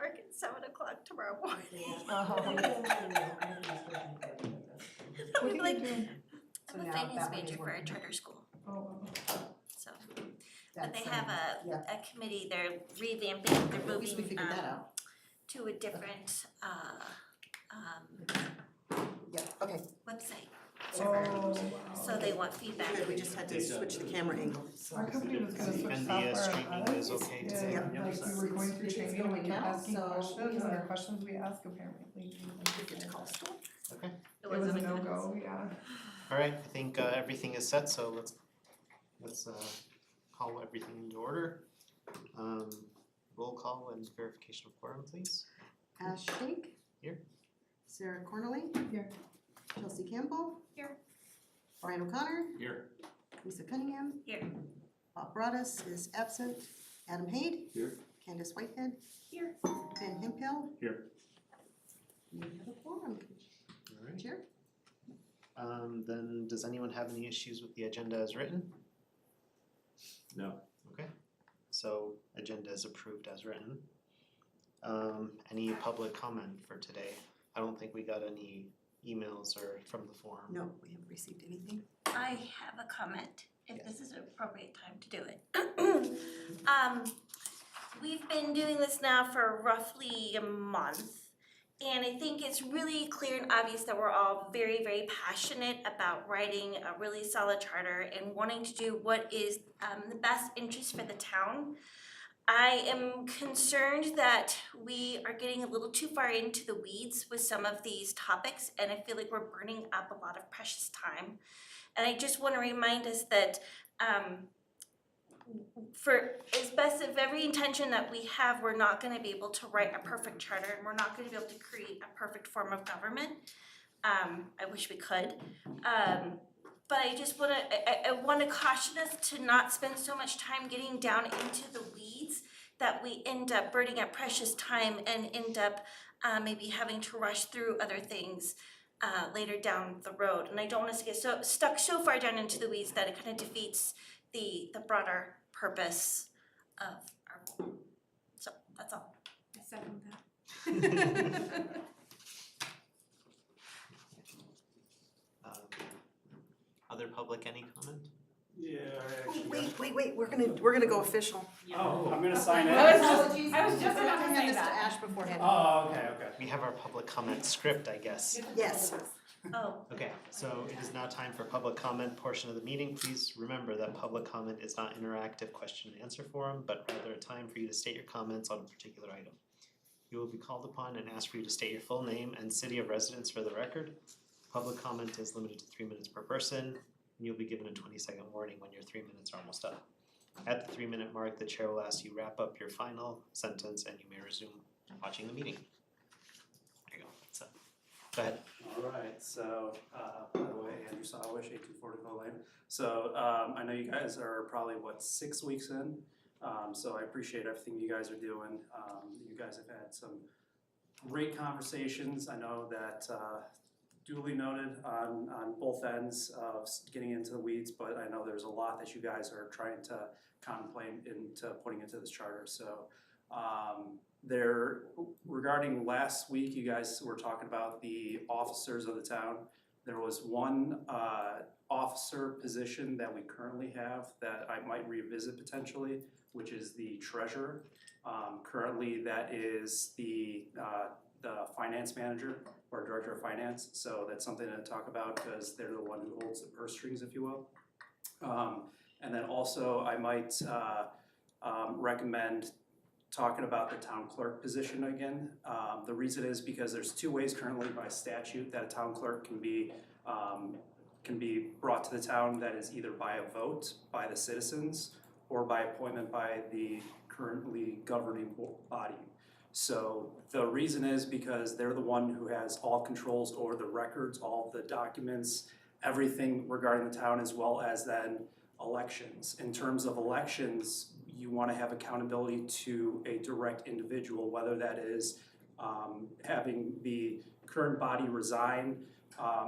work at 7 o'clock tomorrow morning. What are you Like, doing? I'm a finance major for a charter school, Oh, so. But they have a committee, they're revamping, they're At least we moving figured that out. to a different Yeah, okay. website server. oh. So they want feedback. Good, we just had to switch the camera angle, so. Our company was gonna switch And software. the streaming on us. is okay Yeah, today? Yep. like we were going through It's training, we going kept now, asking so questions, we and the are- questions we ask apparently. Get to call school. Okay, It was a no-go, yeah. alright, I think everything is set, so let's call everything into order. Roll call and verification of quorum, please. Ash Shink. Here. Sarah Cornelly. Here. Chelsea Campbell. Here. Brian O'Connor. Here. Lisa Cunningham. Here. Bob Broadus is absent. Adam Haid. Here. Candace Whitehead. Here. Ben Hemphill. Here. We have a quorum. Alright, Chair. then does anyone have any issues with the agenda as written? No. Okay, so agenda is approved as written. Any public comment for today? I don't think we got any emails or from the forum. No, we haven't received anything. I have a comment, if Yes. this is an appropriate time to do it. We've been doing this now for roughly a month. And I think it's really clear and obvious that we're all very, very passionate about writing a really solid charter and wanting to do what is the best interest for the town. I am concerned that we are getting a little too far into the weeds with some of these topics, and I feel like we're burning up a lot of precious time. And I just want to remind us that for as best of every intention that we have, we're not going to be able to write a perfect charter, and we're not going to be able to create a perfect form of government. I wish we could. But I just want to, I want to caution us to not spend so much time getting down into the weeds that we end up burning up precious time and end up maybe having to rush through other things later down the road. And I don't want us to get so stuck so far down into the weeds that it kind of defeats the broader purpose of our goal. So that's all. I second that. Other public, any comment? Yeah, I actually. Wait, we're gonna go official. Oh, I'm gonna sign it. I was just We're about gonna to hand say this to that. Ash beforehand. Oh, okay. We have our public comment script, I guess. Yes. Oh, Okay, so it is now time for public comment portion of the meeting. Please remember that public comment is not interactive question and answer forum, but rather a time for you to state your comments on a particular item. You will be called upon and asked for you to state your full name and city of residence for the record. Public comment is limited to 3 minutes per person, and you'll be given a 20-second warning when your 3 minutes are almost up. At the 3-minute mark, the chair will ask you wrap up your final sentence and you may resume watching the meeting. There you go, so, go ahead. Alright, so, by the way, Andrew Sawish, 1844 Lane. So, I know you guys are probably, 6 weeks in? So I appreciate everything you guys are doing. You guys have had some great conversations. I know that, duly noted on both ends of getting into the weeds, but I know there's a lot that you guys are trying to contemplate into putting into this charter. So regarding last week, you guys were talking about the officers of the town. There was one officer position that we currently have that I might revisit potentially, which is the treasurer. Currently, that is the finance manager or director of finance. So that's something to talk about because they're the one who holds the purse strings, if you will. And then also I might recommend talking about the town clerk position again. The reason is because there's 2 ways currently by statute that a town clerk can be brought to the town. That is either by a vote by the citizens or by appointment by the currently governing body. So the reason is because they're the one who has all controls over the records, all the documents, everything regarding the town, as well as then elections. In terms of elections, you want to have accountability to a direct individual, whether that is having the current body resign,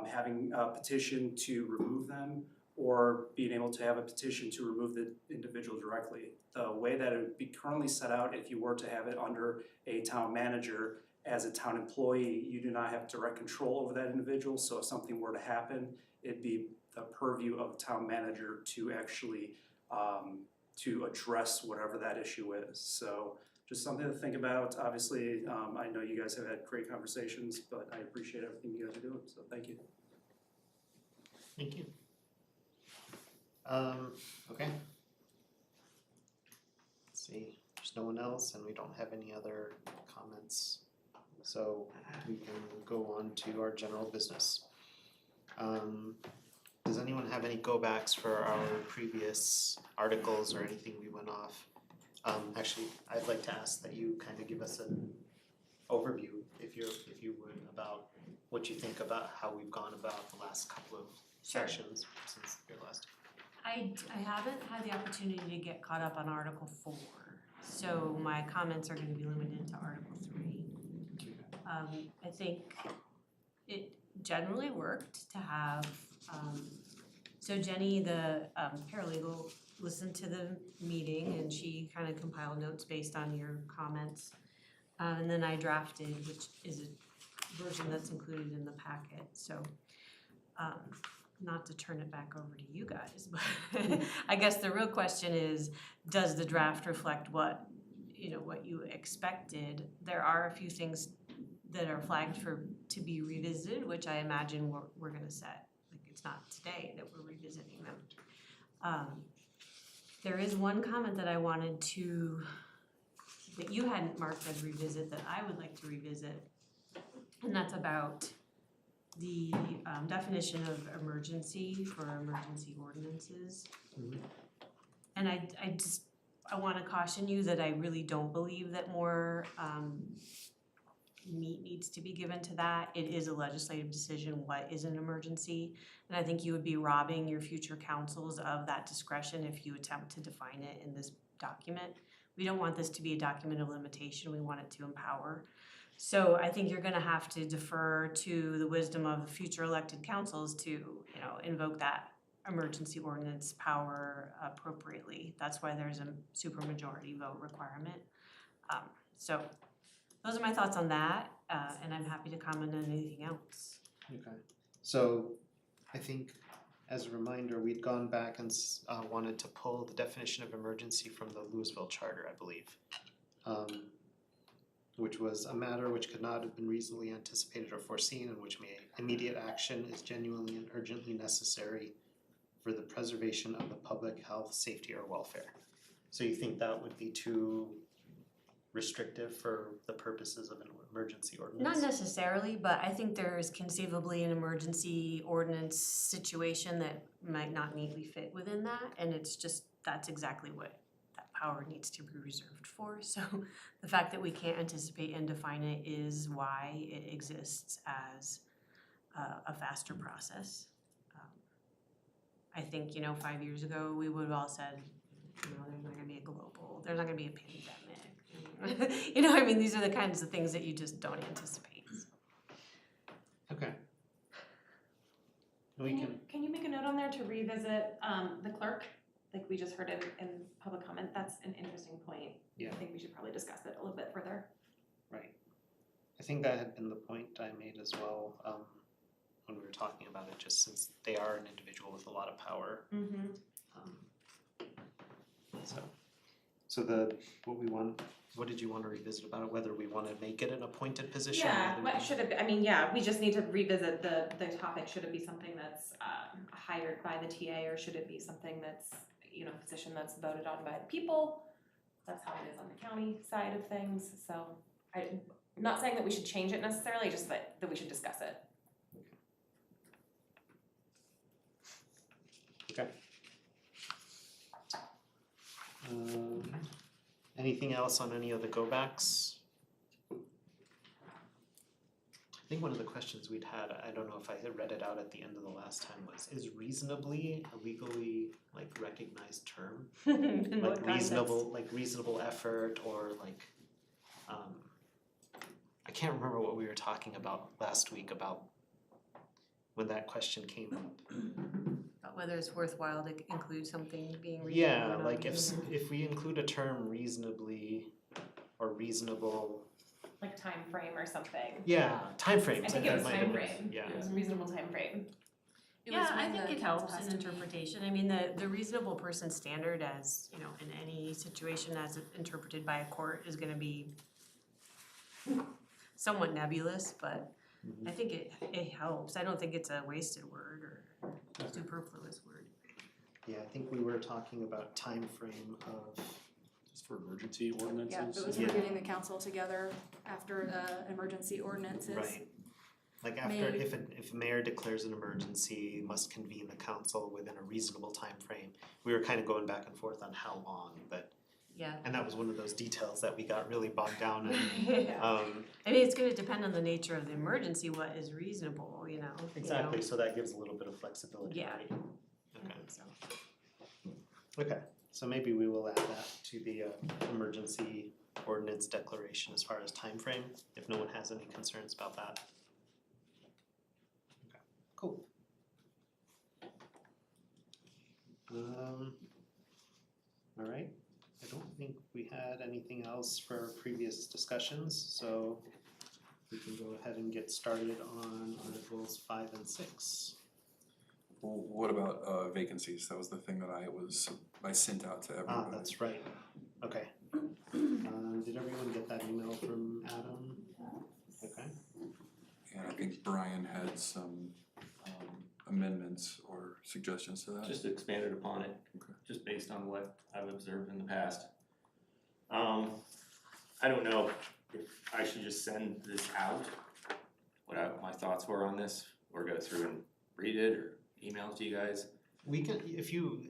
having a petition to remove them, or being able to have a petition to remove the individual directly. The way that it would be currently set out, if you were to have it under a town manager, as a town employee, you do not have direct control over that individual, so if something were to happen, it'd be the purview of the town manager to actually, to address whatever that issue is. So just something to think about. Obviously, I know you guys have had great conversations, but I appreciate everything you guys are doing, so thank you. Thank you. Okay. Let's see, there's no one else and we don't have any other comments. So we can go on to our general business. Does anyone have any go-backs for our previous articles or anything we went off? Actually, I'd like to ask that you kind of give us an overview, if you would, about what you think about how we've gone about the last couple of Sure. sessions since your last. I haven't had the opportunity to get caught up on Article 4, so my comments are gonna be limited to Article 3. I think it generally worked to have, so Jenny, the paralegal, listened to the meeting and she kind of compiled notes based on your comments. And then I drafted, which is a version that's included in the packet, so not to turn it back over to you guys, but I guess the real question is, does the draft reflect what you expected? There are a few things that are flagged to be revisited, which I imagine we're gonna set. Like, it's not today that we're revisiting them. There is one comment that I wanted that you hadn't marked as revisit that I would like to revisit, and that's about the definition of emergency for emergency ordinances. Mhm. And I wanna caution you that I really don't believe that more meat needs to be given to that. It is a legislative decision what is an emergency, and I think you would be robbing your future councils of that discretion if you attempt to define it in this document. We don't want this to be a document of limitation, we want it to empower. So I think you're gonna have to defer to the wisdom of future elected councils to, invoke that emergency ordinance power appropriately. That's why there's a supermajority vote requirement. So those are my thoughts on that, and I'm happy to comment on anything else. Okay, so I think as a reminder, we'd gone back and wanted to pull the definition of emergency from the Louisville Charter, I believe. Which was a matter which could not have been reasonably anticipated or foreseen, and which immediate action is genuinely and urgently necessary for the preservation of the public health, safety, or welfare. So you think that would be too restrictive for the purposes of an emergency ordinance? Not necessarily, but I think there's conceivably an emergency ordinance situation that might not neatly fit within that, and it's just, that's exactly what that power needs to be reserved for. So the fact that we can't anticipate and define it is why it exists as a faster process. I think, 5 years ago, we would have all said, there's not gonna be there's not gonna be a pandemic. These are the kinds of things that you just don't anticipate. Okay. Can you make a note on there to revisit the clerk? Like we just heard in public comment, that's an interesting point. Yeah. I think we should probably discuss it a little bit further. Right. I think that had been the point I made as well, when we were talking about it, just since they are an individual with a lot of power. So what did you want to revisit about it, whether we want to make it an appointed position? Yeah, whether what we- should it be? We just need to revisit the topic. Should it be something that's hired by the TA, or should it be something that's, a position that's voted on by the people? That's how it is on the county side of things, so I'm not saying that we should change it necessarily, just that we should discuss it. Okay. Anything else on any of the go-backs? I think one of the questions we'd had, I don't know if I had read it out at the end of the last time, is reasonably a legally recognized term? In what context? Reasonable effort, or I can't remember what we were talking about last week about when that question came up. Oh, whether it's worthwhile to include something being reasonable Yeah, or not like reasonable. if we include a term reasonably or reasonable, Like time frame or something. yeah, timeframes, I think it was might have time been, frame. yeah. It was a reasonable time frame. Yeah, I think it helps in interpretation. I mean, the reasonable person standard as, you know, in any situation as interpreted by a court is gonna be somewhat nebulous, but Mhm. I think it helps. I don't think it's a wasted word or superfluous word. Yeah, I think we were talking about time frame of, Just for emergency ordinances? Yeah, it was Yeah. for getting the council together after the emergency ordinances. right. Like after, May- if a mayor declares an emergency, must convene the council within a reasonable time frame. We were kind of going back and forth on how long, but, Yeah. and that was one of those details that we got really bogged down in. I mean, it's gonna depend on the nature of the emergency, what is reasonable, you know? Exactly, so that gives a little bit of flexibility, Yeah. right? I Okay, think so. okay, so maybe we will add that to the emergency ordinance declaration as far as time frame, if no one has any concerns about that. Okay, cool. Alright, I don't think we had anything else for previous discussions, so we can go ahead and get started on Articles 5 and 6. Well, what about vacancies? That was the thing that I sent out to everybody. Ah, that's right, okay. Did everyone get that email from Adam? Okay, And I think Brian had some amendments or suggestions to that. Just expanded upon it, Okay. just based on what I've observed in the past. I don't know if I should just send this out, my thoughts were on this, or go through and read it, or email it to you guys. we can, if you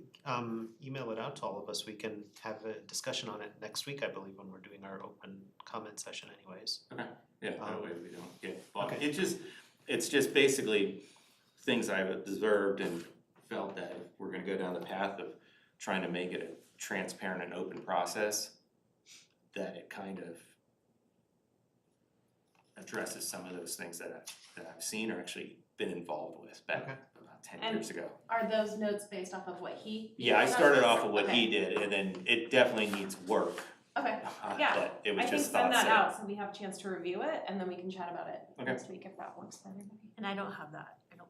email it out to all of us, we can have a discussion on it next week, I believe, when we're doing our open comment session anyways. Yeah, that way we don't get bogged. Okay. It's just basically things I've observed and felt that if we're gonna go down the path of trying to make it a transparent and open process, that it kind of addresses some of those things that I've seen or actually been involved with back Okay. about 10 And- years ago. Are those notes based off of what he? Yeah, I started off with what Okay. he did, and then it definitely needs work. Okay, Yeah. Yeah, That it was I think just send thoughts that out so we have a chance to review it and then we can chat about it Okay. next week if that works for everybody. And I don't have that, I don't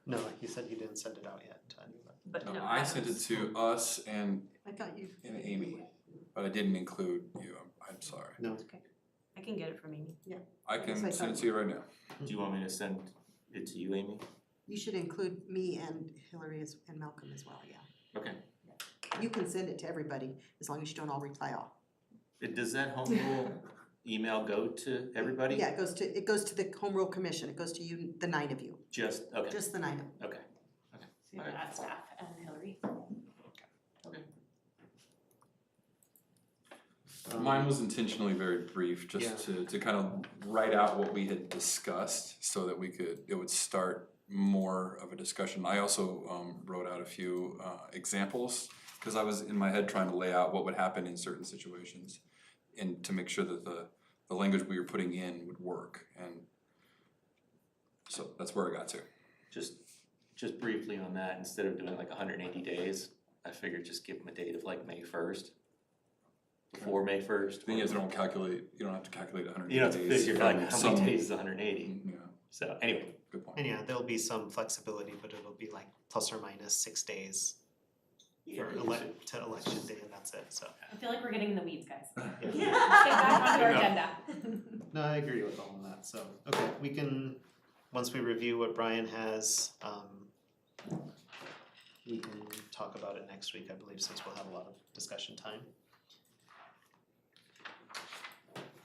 believe, No, you said you didn't send it out yet to anyone. but no. No, I sent it to us and I thought you. Amy, but I didn't include you. I'm sorry. No, I can get it from Amy. I can send it to you right now. Do you want me to send it to you, Amy? You should include me and Hillary and Malcolm as well, yeah. Okay. You can send it to everybody as long as you don't all reply all. Does that home rule email go to everybody? Yeah, it goes to the Home Rule Commission, it goes to you, the 9 of you, Just, okay, just the 9 of you. okay. So you have to add staff and Hillary. Mine was intentionally very brief, just to kind of write out what we had discussed so that it would start more of a discussion. I also wrote out a few examples because I was in my head trying to lay out what would happen in certain situations and to make sure that the language we were putting in would work, and so that's where I got to. Just briefly on that, instead of doing like 180 days, I figured just give them a date of like May 1st. Before May 1st. Thing is, you don't have to calculate 180 You don't have to days. figure like from how some- many days is 180. Yeah, So anyway, good point. and yeah, there'll be some flexibility, but it'll be like plus or minus 6 days for to election day, and that's it, so. I feel like we're getting in the weeds, guys. Yeah. Let's get back onto our agenda. No, I agree with all of that, so, okay, we can, once we review what Brian has, we can talk about it next week, I believe, since we'll have a lot of discussion time.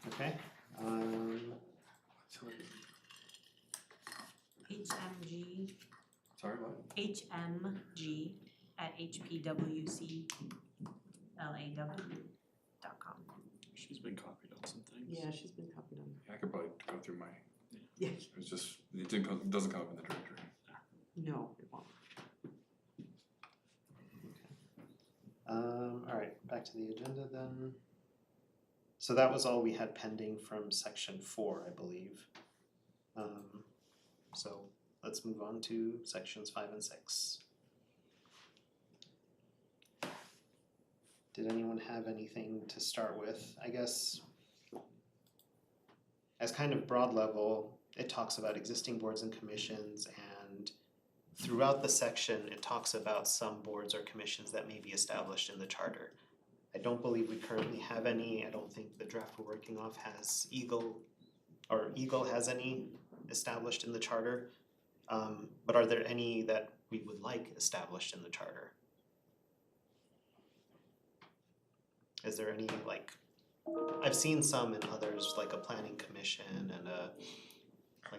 Okay, HMG, Sorry, what? HMG@hpwclaw.com. She's been copied on some things. Yeah, she's been copied on. I could probably go through my, Yeah, it doesn't come up in the directory. no, it won't. alright, back to the agenda then. So that was all we had pending from section 4, I believe. So let's move on to sections 5 and 6. Did anyone have anything to start with? I guess as kind of broad level, it talks about existing boards and commissions, and throughout the section, it talks about some boards or commissions that may be established in the charter. I don't believe we currently have any. I don't think the draft we're working off has Eagle has any established in the charter. But are there any that we would like established in the charter? Is there any, like, I've seen some in others, like a planning commission and a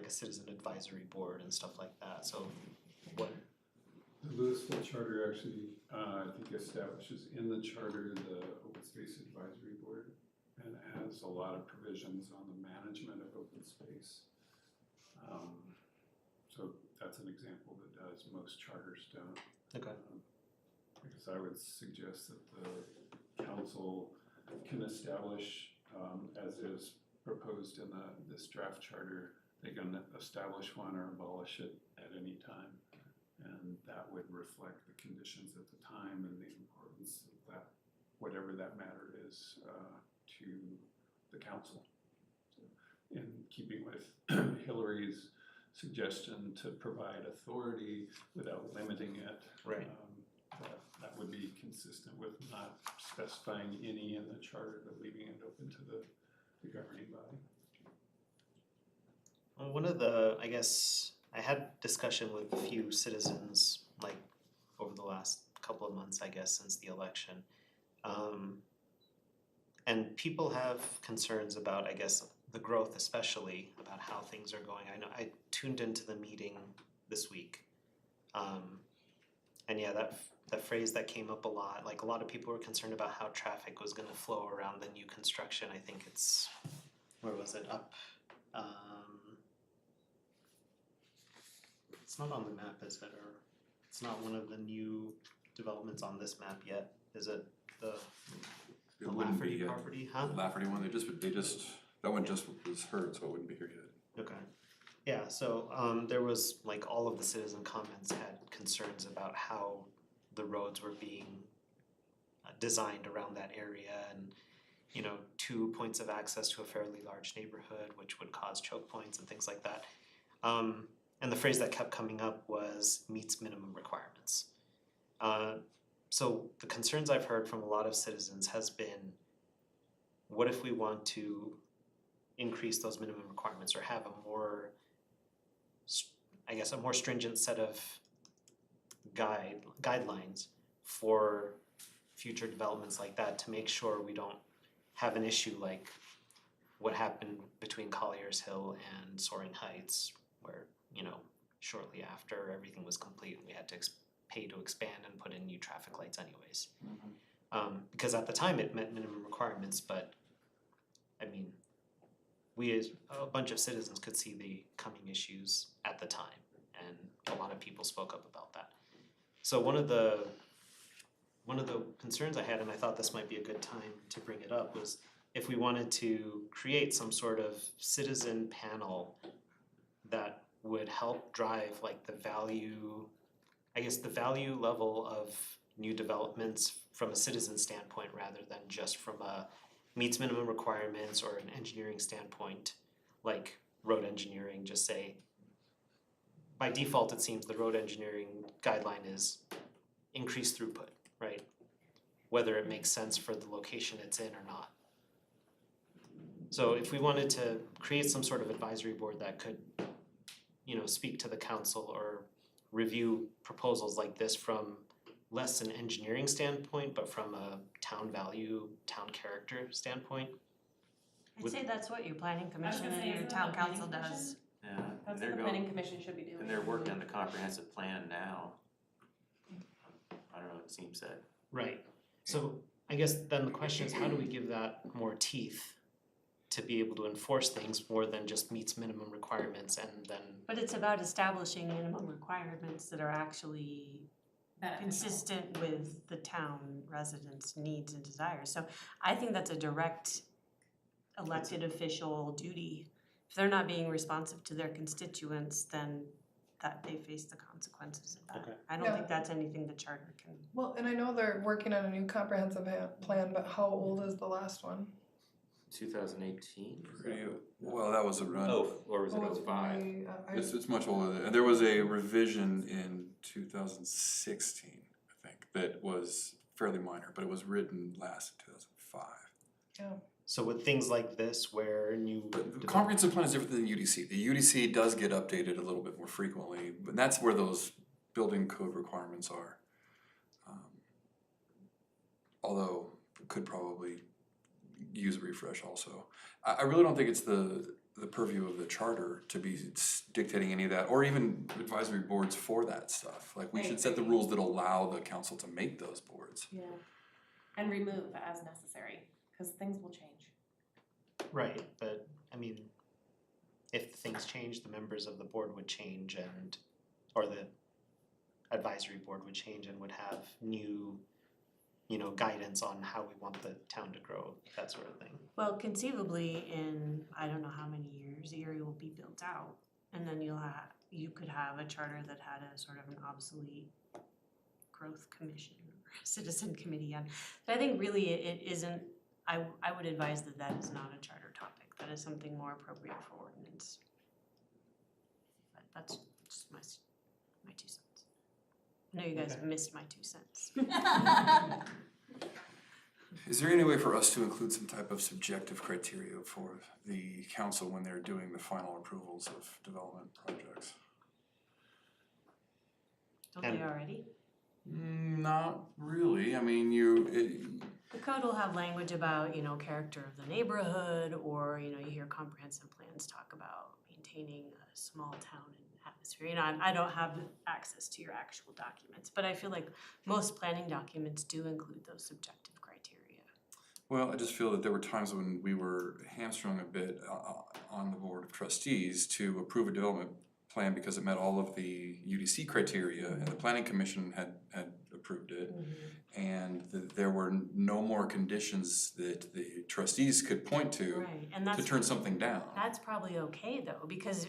citizen advisory board and stuff like that, so what? The Louisville Charter actually, I think establishes in the charter the Open Space Advisory Board and has a lot of provisions on the management of open space. So that's an example that does, most charters don't. Okay. I guess I would suggest that the council can establish, as is proposed in this draft charter, they can establish one or abolish it at any time. And that would reflect the conditions at the time and the importance of that, whatever that matter is, to the council. So, in keeping with Hillary's suggestion to provide authority without limiting it, Right. That would be consistent with not specifying any in the charter, but leaving it open to the governing body. Well, one of the, I guess, I had discussion with a few citizens, like, over the last couple of months, I guess, since the election. And people have concerns about, I guess, the growth especially, about how things are going. I know I tuned into the meeting this week. And yeah, that phrase that came up a lot, like a lot of people were concerned about how traffic was gonna flow around the new construction. I think it's, where was it, up, it's not on the map, is it, or it's not one of the new developments on this map yet, is it? The It wouldn't be Lafferty yet. property, huh? The Lafferty one, they just, that one just was heard, so it wouldn't be here yet. Okay, yeah, so there was, like, all of the citizen comments had concerns about how the roads were being designed around that area, and, you know, 2 points of access to a fairly large neighborhood, which would cause choke points and things like that. And the phrase that kept coming up was meets minimum requirements. So the concerns I've heard from a lot of citizens has been, what if we want to increase those minimum requirements or have a more, I guess, a more stringent set of guidelines for future developments like that, to make sure we don't have an issue like what happened between Collier's Hill and Soaring Heights, where, you know, shortly after everything was complete, we had to pay to expand and put in new traffic lights anyways. Because at the time it met minimum requirements, but I mean, we as a bunch of citizens could see the coming issues at the time, and a lot of people spoke up about that. So one of the concerns I had, and I thought this might be a good time to bring it up, was if we wanted to create some sort of citizen panel that would help drive like the value, I guess the value level of new developments from a citizen standpoint rather than just from a meets minimum requirements or an engineering standpoint, like road engineering, just say, by default, it seems the road engineering guideline is increased throughput, right? Whether it makes sense for the location it's in or not. So if we wanted to create some sort of advisory board that could, you know, speak to the council or review proposals like this from less an engineering standpoint, but from a town value, town character standpoint. I'd say that's what your planning I was commission gonna and say, your isn't town that the council planning does. Yeah, That's and they're what the going, planning commission should be doing. and they're working on the comprehensive plan now. I don't know, it seems that, Right. So I guess then the question is, how do we give that more teeth to be able to enforce things more than just meets minimum requirements and then, But it's about establishing minimum requirements that are actually consistent with the town residents' needs and desires. So I think that's a direct elected official duty. If they're not being responsive to their constituents, then that they face the consequences of that. Okay. I don't Yeah. think that's anything the charter can. Well, and I know they're working on a new comprehensive plan, but how old is the last one? 2018? Well, that was a run. Oh, or was it it's 05? way, It's much older than, and there was a revision in 2016, I think, that was fairly minor, but it was written last in 2005. So with things like this where new. But the comprehensive plan is different than the UDC. The UDC does get updated a little bit more frequently, but that's where those building code requirements are. Although it could probably use a refresh also. I really don't think it's the purview of the charter to be dictating any of that, or even advisory boards for that stuff. Like, we should set the rules that allow the council to make those boards. Yeah. And remove as necessary, because things will change. Right, but I mean, if things change, the members of the board would change or the advisory board would change and would have new, guidance on how we want the town to grow, that sort of thing. Well, conceivably in, I don't know how many years, Erie will be built out. And then you could have a charter that had a sort of an obsolete growth commission or citizen committee on. But I think really it isn't, I would advise that is not a charter topic. That is something more appropriate for ordinance. But that's just my 2 cents. I know you guys missed my 2 cents. Is there any way for us to include some type of subjective criteria for the council when they're doing the final approvals of development projects? Don't they already? Not really. I mean, The code will have language about, character of the neighborhood, or, you hear comprehensive plans talk about maintaining a small town atmosphere. I don't have access to your actual documents, but I feel like most planning documents do include those subjective criteria. well, I just feel that there were times when we were hamstrung a bit on the board of trustees to approve a development plan because it met all of the UDC criteria, and the planning commission had approved it. And there were no more conditions that the trustees could point to Right, and to turn something down. that's probably okay though, because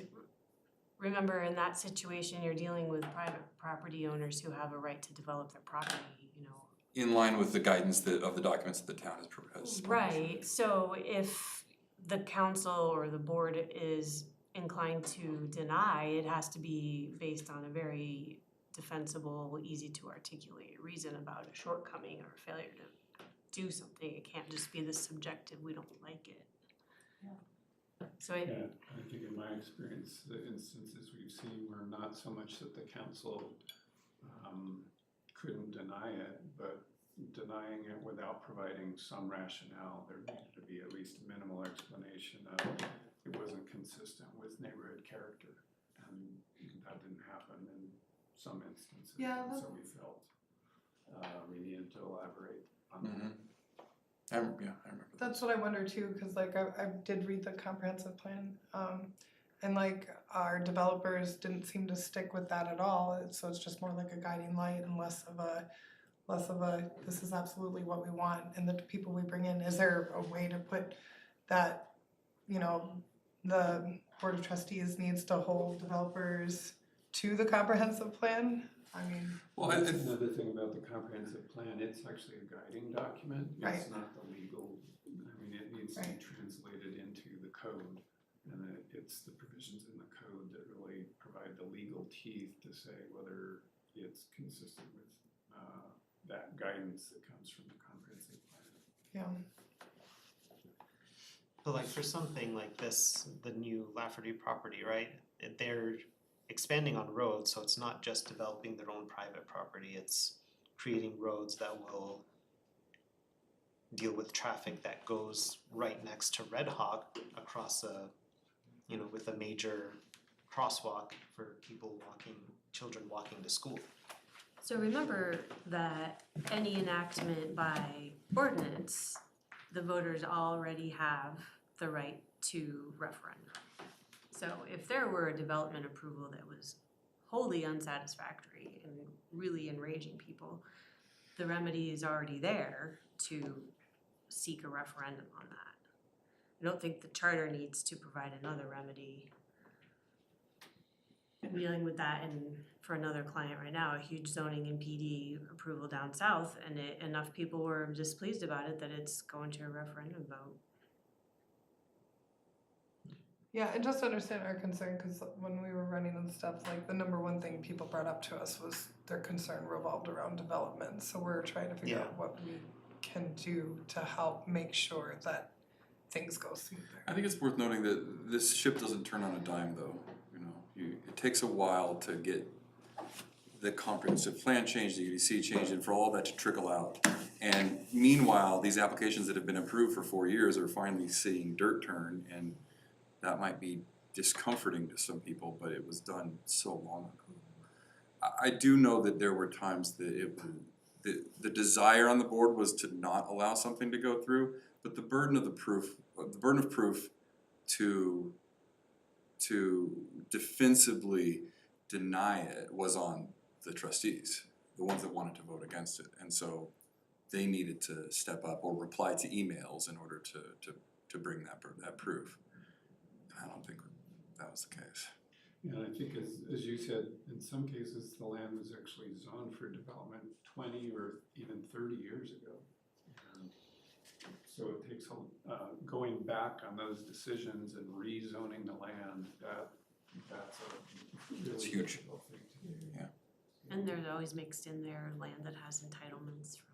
remember, in that situation, you're dealing with private property owners who have a right to develop their property, In line with the guidance of the documents that the town has published. Right, so if the council or the board is inclined to deny, it has to be based on a very defensible, easy to articulate reason about a shortcoming or failure to do something. It can't just be this subjective, we don't like it. So Yeah, I think in my experience, the instances we've seen were not so much that the council couldn't deny it, but denying it without providing some rationale. There needed to be at least a minimal explanation of it wasn't consistent with neighborhood character, and that didn't happen in some instances. Yeah, And so we felt we needed to elaborate on that. Mm-hmm. I remember That's what I wonder too, cause like I did read the comprehensive plan, and like our developers didn't seem to stick with that at all, so it's just more like a guiding light and less of a, this is absolutely what we want, and the people we bring in, is there a way to put that, the board of trustees needs to hold developers to the comprehensive plan? I mean, Well, That's another thing about the comprehensive plan, it's actually a guiding document, it's Right. not the legal, it needs to be Right. translated into the code. And it's the provisions in the code that really provide the legal teeth to say whether it's consistent with that guidance that comes from the comprehensive plan. yeah, But like for something like this, the new Lafferty property, right? They're expanding on roads, so it's not just developing their own private property, it's creating roads that will deal with traffic that goes right next to Red Hawk across with a major crosswalk for children walking to school. So remember that any enactment by ordinance, the voters already have the right to referendum. So if there were a development approval that was wholly unsatisfactory and really enraging people, the remedy is already there to seek a referendum on that. I don't think the charter needs to provide another remedy. I'm dealing with that for another client right now, a huge zoning and PD approval down south, and enough people were displeased about it that it's going to a referendum vote. Yeah, and just to understand our concern, cause when we were running the steps, like the number one thing people brought up to us was their concern revolved around development, so we're trying to figure out what we can do to help make sure that things go smoother. I think it's worth noting that this ship doesn't turn on a dime though, it takes a while to get the comprehensive plan changed, the UDC changed, and for all that to trickle out. And meanwhile, these applications that have been approved for 4 years are finally seeing dirt turn, and that might be discomforting to some people, but it was done so long ago. I do know that there were times that the desire on the board was to not allow something to go through, but the burden of proof to defensively deny it was on the trustees, the ones that wanted to vote against it, and so they needed to step up or reply to emails in order to bring that proof. I don't think that was the case. Yeah, and I think as you said, in some cases, the land was actually zoned for development 20 or even 30 years ago. And so it takes going back on those decisions and rezoning the land, that's a really huge. difficult thing to do. Yeah. And there's always mixed in there land that has entitlements from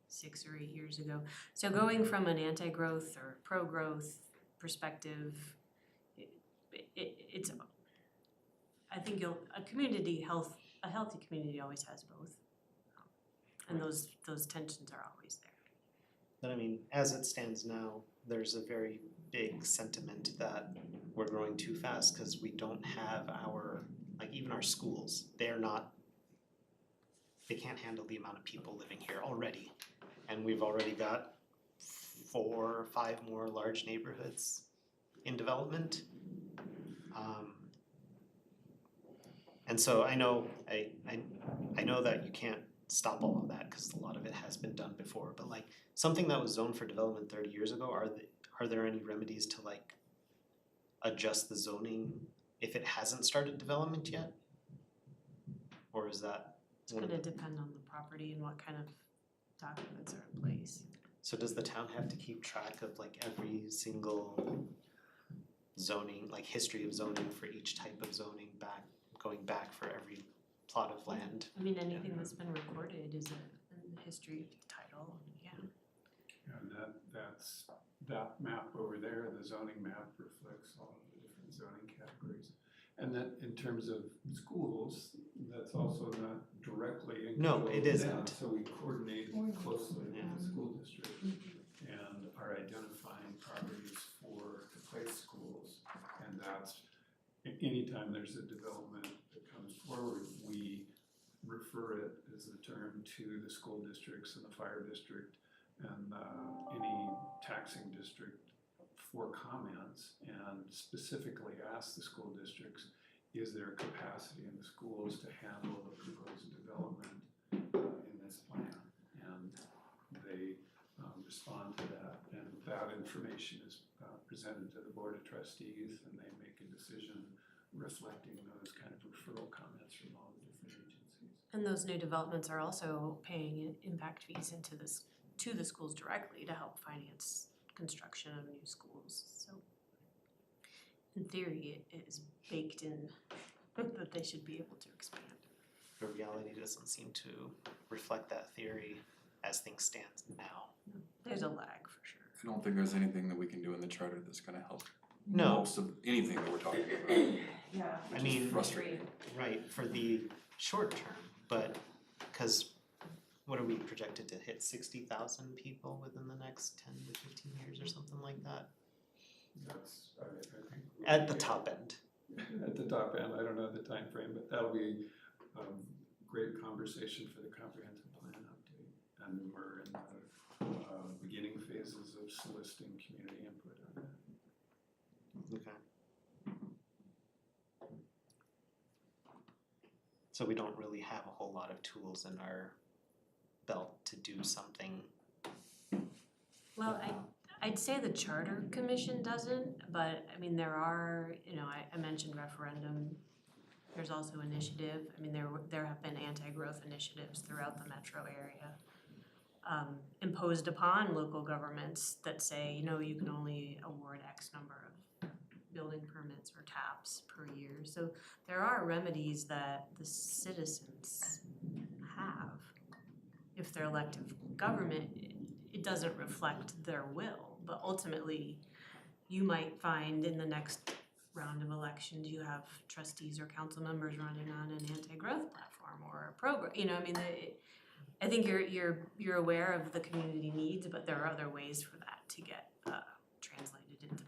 6 or 8 years ago. So going from an anti-growth or pro-growth perspective, it's, I think a healthy community always has both. And those tensions are always there. But I mean, as it stands now, there's a very big sentiment that we're growing too fast because we don't have even our schools, they can't handle the amount of people living here already. And we've already got 4 or 5 more large neighborhoods in development. And so I know that you can't stop all of that because a lot of it has been done before, but like something that was zoned for development 30 years ago, are there any remedies to like adjust the zoning if it hasn't started development yet? Or is that? It's gonna depend on the property and what kind of documents are in place. So does the town have to keep track of like every single zoning, like history of zoning for each type of zoning going back for every plot of land? I mean, anything that's been recorded is a history title, yeah. And that map over there, the zoning map reflects all of the different zoning categories. And then in terms of schools, that's also not directly in control of the town, so we coordinate closely with the school district and are identifying properties for to place schools. And that's, anytime there's a development that comes forward, we refer it as the term to the school districts and the fire district and any taxing district for comments, and specifically ask the school districts, is there capacity in the schools to handle the proposed development in this plan? And they respond to that, and that information is presented to the Board of Trustees, and they make a decision reflecting those kind of referral comments from all the different agencies. And those new developments are also paying impact fees to the schools directly to help finance construction of new schools, so in theory, it is baked in that they should be able to expand. The reality doesn't seem to reflect that theory as things stand now. There's a lag for sure. I don't think there's anything that we can do in the charter that's gonna help No, most of anything that we're talking about. Yeah. I mean, Frustrating. right, for the short term, but, cause what are we projected to hit 60,000 people within the next 10 to 15 years or something like that? That's, I think. At the top end. At the top end, I don't know the time frame, but that'll be great conversation for the comprehensive plan update. And we're in the beginning phases of soliciting community input on that. Okay. So we don't really have a whole lot of tools in our belt to do something. Well, I'd say the Charter Commission doesn't, but I mean, there are, I mentioned referendum There's also initiative, I mean, there have been anti-growth initiatives throughout the metro area imposed upon local governments that say, you know, you can only award X number of building permits or TAPs per year. So there are remedies that the citizens have. If they're elective government, it doesn't reflect their will, but ultimately you might find in the next round of elections, you have trustees or council members running on an anti-growth platform or a program, you know, I mean, I think you're aware of the community needs, but there are other ways for that to get translated into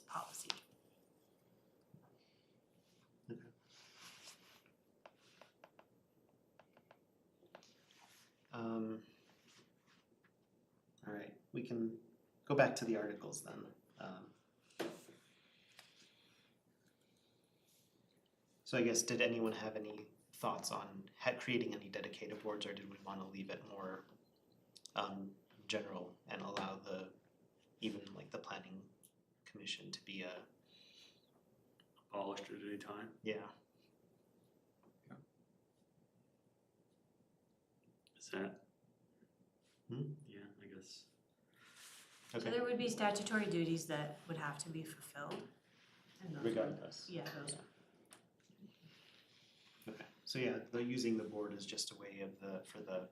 policy. All right, we can go back to the articles then. So I guess, did anyone have any thoughts on creating any dedicated boards, or did we want to leave it more general and allow even like the planning commission to be abolished at any time? Yeah. Is that? Hmm? Yeah, I guess. So Okay. there would be statutory duties that would have to be fulfilled. And those would- Regardless. Yeah, those. Okay, so yeah, using the board is just a way for the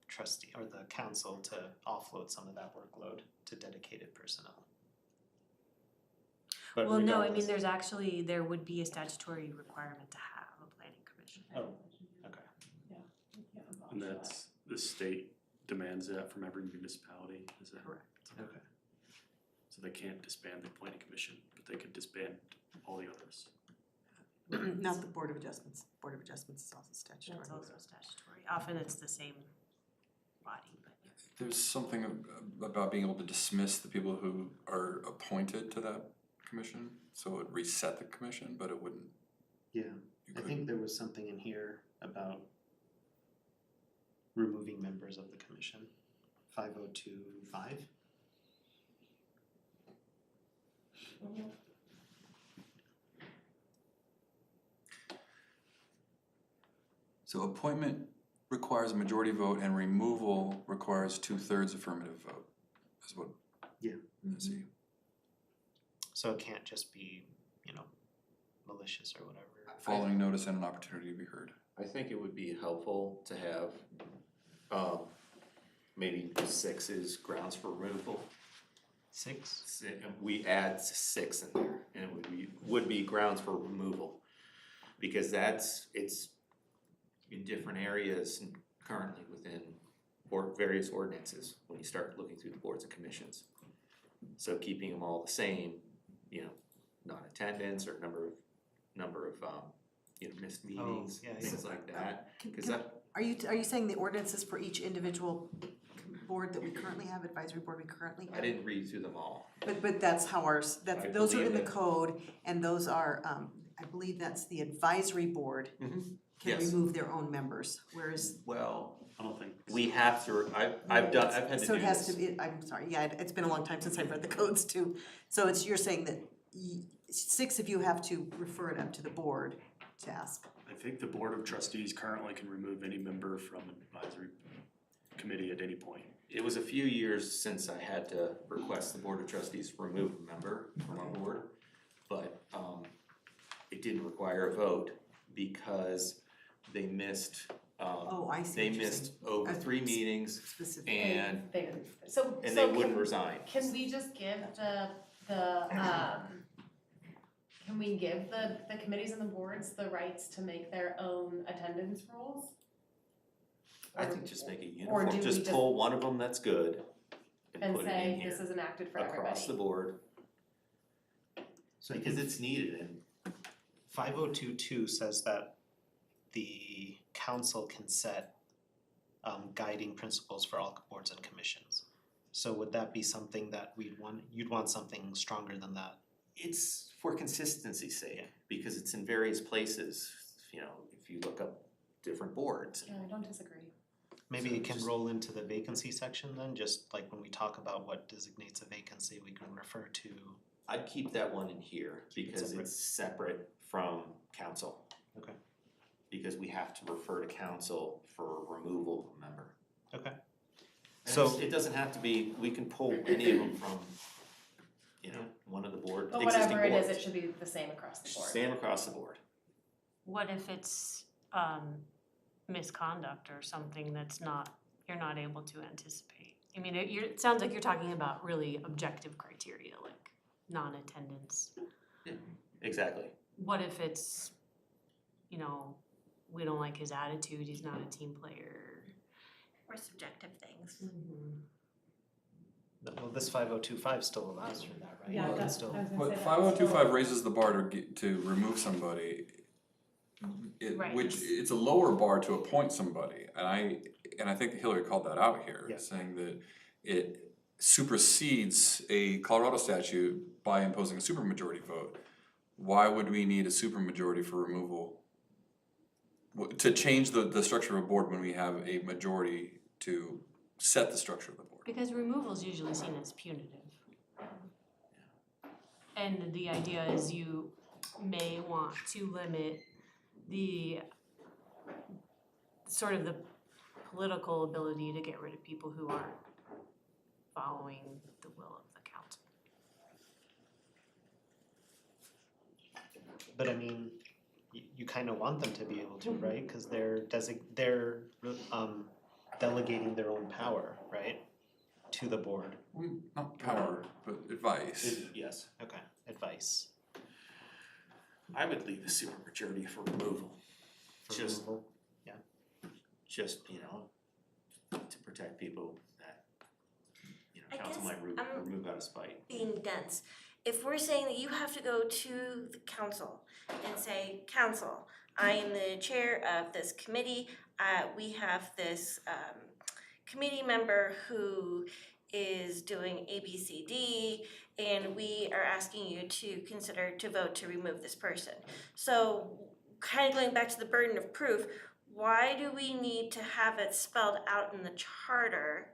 trustee or the council to offload some of that workload to dedicated personnel. But Well, no, I regardless- mean, there would be a statutory requirement to have a planning commission. Oh, okay. And that's, the state demands that from every municipality, is that? Correct. Okay. So they can't disband the planning commission, but they could disband all the others. Not the Board of Adjustments. Board of Adjustments is also statutory. That's also statutory. Often it's the same body, but yeah. There's something about being able to dismiss the people who are appointed to that commission, so it would reset the commission, but it wouldn't. Yeah, You I could- think there was something in here about removing members of the commission, 5025. So appointment requires a majority vote and removal requires 2/3 affirmative vote, is what Yeah. I see. So it can't just be, malicious or whatever. Following notice and an opportunity to be heard. I think it would be helpful to have, maybe 6 is grounds for removal. 6? We add 6 in there, and it would be grounds for removal. Because it's in different areas and currently within various ordinances, when you start looking through the boards and commissions. So keeping them all the same, non-attendance or number of missed meetings, yeah, things like that. Cause Are you saying the ordinances for each individual board that we currently have, advisory board we currently have? I didn't read through them all. But that's how ours, I those are in the believe it. code, and those are, I believe that's the advisory board can Yes. remove their own members, whereas. Well, I don't think. we have to, I've had to do this. So it has to be, I'm sorry, yeah, it's been a long time since I've read the codes too. So you're saying that 6 of you have to refer it up to the board to ask. I think the Board of Trustees currently can remove any member from an advisory committee at any point. It was a few years since I had to request the Board of Trustees remove a member from our board, but it didn't require a vote because they missed, Oh, I see they what you're missed saying. over 3 meetings Specific. and So they wouldn't resign. Can we just give can we give the committees and the boards the rights to make their own attendance rules? I think just make it Or do uniform, we just just- pull one of them that's good and And put it in say here this is enacted for everybody? across the board, So because it's needed and 5022 says that the council can set guiding principles for all boards and commissions. So would that be something that you'd want something stronger than that? it's for consistency's sake, Yeah. because it's in various places, if you look up different boards. Yeah, I don't disagree. Maybe So it can just- roll into the vacancy section then, just like when we talk about what designates a vacancy, we can refer to. I'd keep that one in here because Separate. it's separate from council. Okay. Because we have to refer to council for removal of a member. Okay. And So- it doesn't have to be, we can pull any of them from, you know, one of the board, But existing whatever it is, boards. it should be the same across the board. Same across the board. What if it's misconduct or something that's not, you're not able to anticipate? I mean, it sounds like you're talking about really objective criteria, like non-attendance. Exactly. What if it's, you know, we don't like his attitude, he's not a team player? Or subjective things. Well, this 5025 still allows for that, right? Yeah, You can that's- still- I was gonna say But that. 5025 raises the bar to remove somebody. Right. Which, it's a lower bar to appoint somebody, and I think Hillary called that out here, Yeah. saying that it supersedes a Colorado statute by imposing a supermajority vote. Why would we need a supermajority for removal? To change the structure of a board when we have a majority to set the structure of the board? Because removal is usually seen as punitive. And the idea is you may want to limit the sort of the political ability to get rid of people who aren't following the will of the council. But I mean, you kind of want them to be able to, right? Because they're delegating their own power, right, to the board. Not power, but advice. Yes. Okay, advice. I would leave the supermajority for removal. For Just- removal. Just, you know, to protect people that, you know, I council guess might I'm- remove out of spite. Being dense. If we're saying that you have to go to the council and say, council, I am the chair of this committee, we have this committee member who is doing A, B, C, D, and we are asking you to consider to vote to remove this person. So kind of going back to the burden of proof, why do we need to have it spelled out in the charter?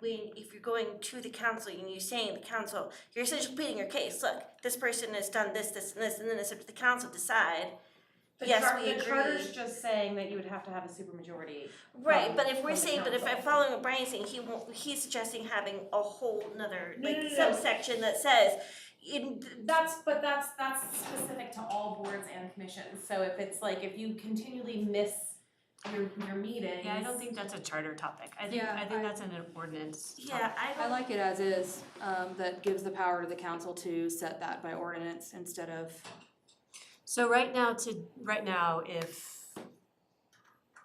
If you're going to the council and you're saying the council, you're essentially pleading your case, look, this person has done this, this, and this, and then it's up to the council to decide. Yes, we The charter's agree. just saying that you would have to have a supermajority. Right, but if from we're the saying, but if I'm council. following what Brian's saying, he's suggesting having a whole nother, No, like, no, no. subsection that says, That's specific to all boards and commissions, so if it's like, if you continually miss your meetings. Yeah, I don't think that's a charter topic. I think Yeah, that's an ordinance topic. yeah, I I don't, like it as is, that gives the power to the council to set that by ordinance instead of, So right now,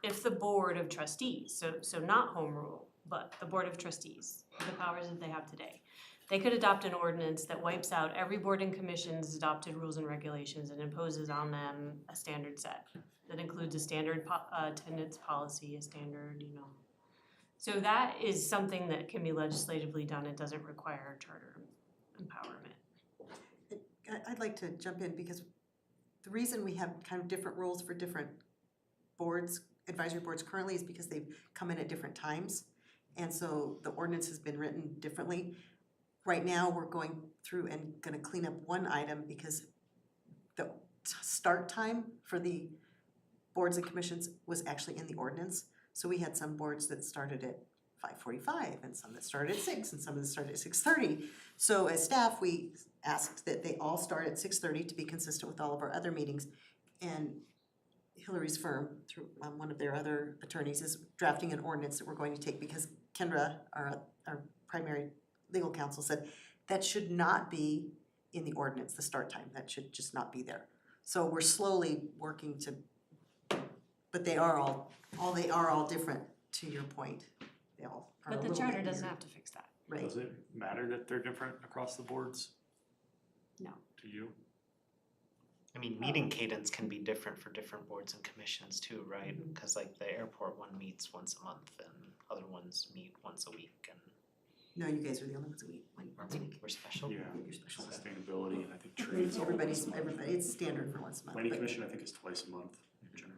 if the board of trustees, so not home rule, but the board of trustees, the powers that they have today, they could adopt an ordinance that wipes out every board and commission's adopted rules and regulations and imposes on them a standard set. That includes a standard attendance policy, a standard, you know. So that is something that can be legislatively done. It doesn't require charter empowerment. I'd like to jump in because the reason we have kind of different rules for different boards, advisory boards currently is because they've come in at different times. And so the ordinance has been written differently. Right now, we're going through and gonna clean up one item because the start time for the boards and commissions was actually in the ordinance. So we had some boards that started at 5:45 and some that started at 6 and some that started at 6:30. So as staff, we asked that they all start at 6:30 to be consistent with all of our other meetings. And Hillary's firm, through one of their other attorneys, is drafting an ordinance that we're going to take because Kendra, our primary legal counsel, said that should not be in the ordinance, the start time, that should just not be there. So we're slowly working to, but they are all different, to your point. They all are a But the little charter bit doesn't weird. have to fix that. Right. Does it matter that they're different across the boards? No. To you? I mean, meeting cadence can be different for different boards and commissions too, right? Cause like the airport one meets once a month and other ones meet once a week and No, you guys are the only ones that we we're special. Yeah. You're special. Sustainability, and I think trades all Everybody, once a month. it's standard for once a month. Planning but- commission, I think, is twice a month generally.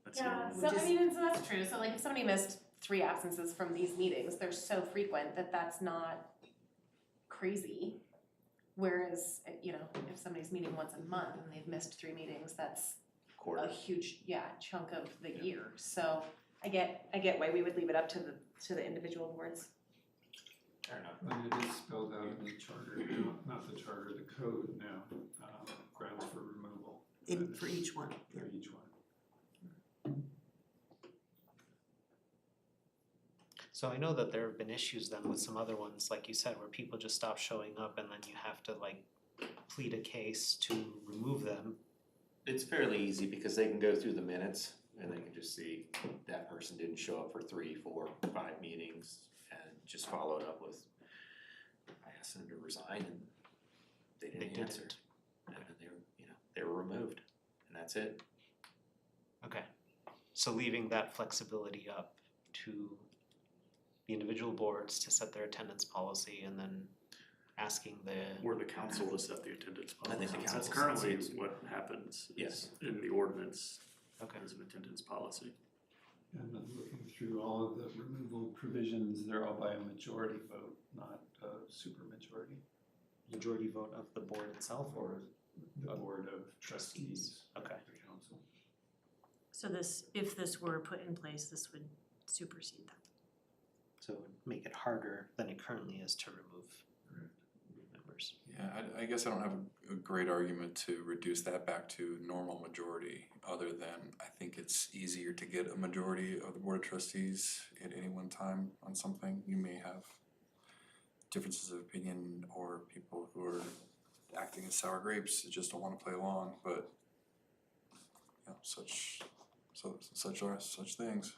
That's the Yeah, only so one. I mean, so that's true, so like if somebody missed 3 absences from these meetings, they're so frequent that that's not crazy. Whereas, you know, if somebody's meeting once a month and they've missed 3 meetings, that's quarter. a huge, chunk of the year, so I get why we would leave it up to the individual boards. Fair enough. And it is spelled out in the charter now, not the charter, the code now, grounds for removal. For each one, yeah. For each one. So I know that there have been issues then with some other ones, like you said, where people just stop showing up and then you have to like plead a case to remove them. It's fairly easy because they can go through the minutes and they can just see that person didn't show up for 3, 4, 5 meetings and just followed up with, I asked them to resign and they didn't answer. And then they were removed and that's it. Okay, so leaving that flexibility up to the individual boards to set their attendance policy and then asking Or the council to set the attendance I think policy. the That's council currently sets it. what happens. Yes. In the ordinance, Okay. as an attendance policy. And then looking through all of the removal provisions, they're all by a majority vote, not a supermajority. Majority vote of the board itself or The board of trustees Okay. of the council. So this, if this were put in place, this would supersede that. So it would make it harder than it currently is to remove Correct. members. Yeah, I guess I don't have a great argument to reduce that back to normal majority, other than I think it's easier to get a majority of the board of trustees at any one time on something. You may have differences of opinion or people who are acting as sour grapes that just don't wanna play along, but you know, such things.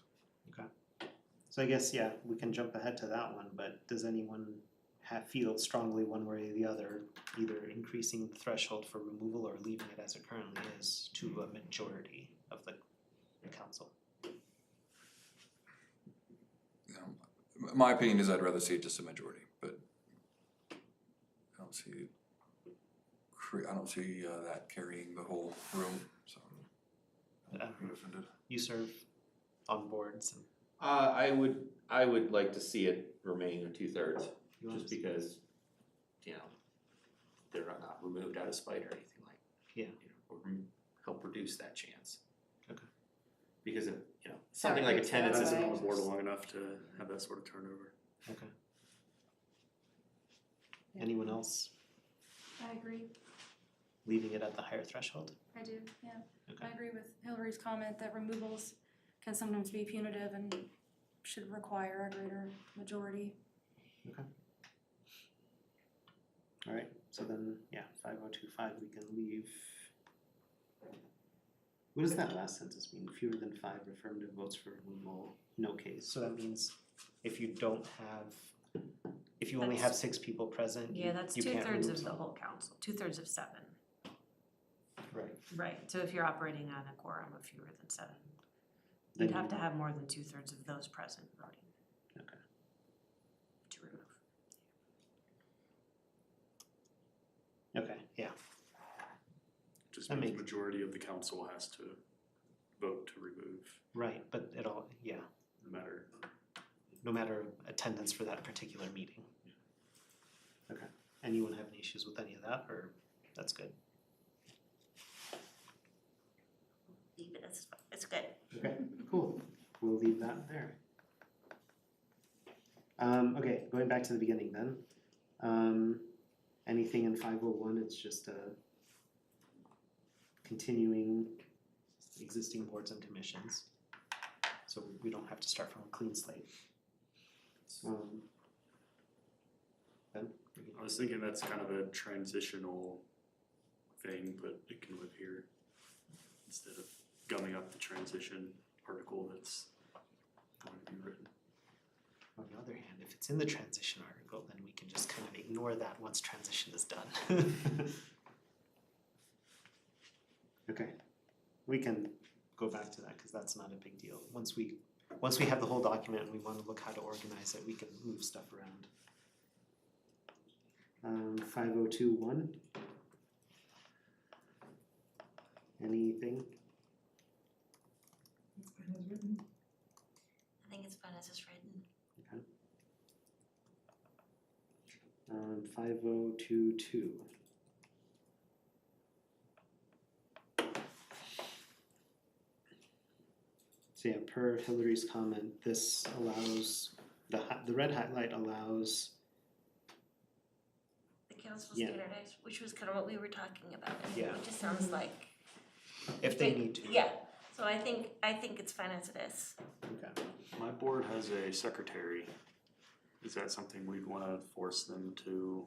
So I guess, yeah, we can jump ahead to that one, but does anyone feel strongly one way or the other, either increasing the threshold for removal or leaving it as it currently is to a majority of the council? You know, my opinion is I'd rather see it just a majority, but I don't see that carrying the whole room, so I'm not offended. You serve on boards and I would like to see it remain a 2/3, just because, they're not removed out of spite or anything like. Yeah. Or help reduce that chance. Okay. Because if, something like attendance I've is been on the board long enough to have that sort of turnover. Okay. Anyone else I agree, leaving it at the higher threshold? I do, yeah. Okay. I agree with Hillary's comment that removals can sometimes be punitive and should require a greater majority. Alright, so then, 5025 we can leave. What does that last sentence mean? Fewer than 5 affirmative votes for removal, no case. So that means if you only have 6 people present, Yeah, that's you can't 2/3 remove of the someone. whole council, 2/3 of 7. Right. Right, so if you're operating on a quorum of fewer than 7, Then you'd have you- to have more than 2/3 of those present voting. Okay. To remove. Okay, yeah, Just That means makes- majority of the council has to vote to remove, right, but no matter. no matter attendance for that particular meeting. Okay, anyone have any issues with any of that, or that's good? Leave it, it's good. Okay, cool, we'll leave that there. Okay, going back to the beginning then. Anything in 501, it's just continuing existing boards and commissions. So we don't have to start from a clean slate. Ben? I was thinking that's kind of a transitional thing, but it can live here instead of gumming up the transition article that's going to be written. On the other hand, if it's in the transition article, then we can just kind of ignore that once transition is done. Okay, we can go back to that because that's not a big deal. Once we have the whole document and we want to look how to organize it, we can move stuff around. 5021. Anything? It's fine as written. I think it's fun as it's written. Okay. 5022. So yeah, per Hillary's comment, this allows, the red highlight allows, The council Yeah. standardized, which was kind of what we were talking about. Yeah. It just sounds like. if they need to. Yeah, so I think it's fine as it is. Okay. My board has a secretary. Is that something we'd wanna force them to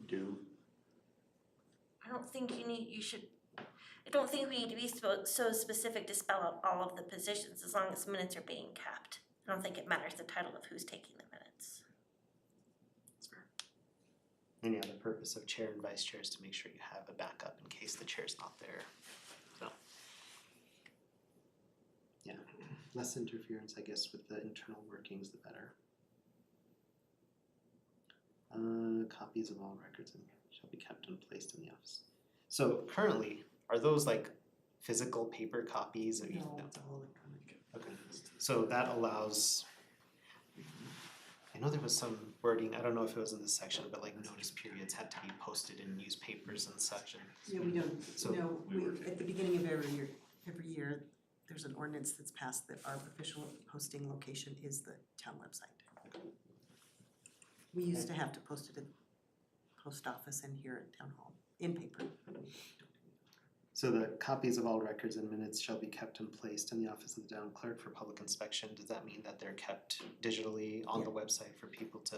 do? I don't think I don't think we need to be so specific to spell out all of the positions, as long as minutes are being kept. I don't think it matters the title of who's taking the minutes. And yeah, the purpose of chair and vice chair is to make sure you have a backup in case the chair's not there. So. Yeah, less interference, I guess, with the internal workings, the better. Copies of all records shall be kept and placed in the office. So currently, are those like physical paper copies? Or No, it's all electronic. Okay, so that allows, I know there was some wording, I don't know if it was in this section, but like notice periods had to be posted in newspapers and such, and Yeah, we don't, So no, we, at the beginning of every year, there's an ordinance that's passed that our official posting location is the town website. We used to have to post it at post office and here at town hall, in paper. so the copies of all records and minutes shall be kept and placed in the office of the town clerk for public inspection. Does that mean that they're kept digitally on the website for people to?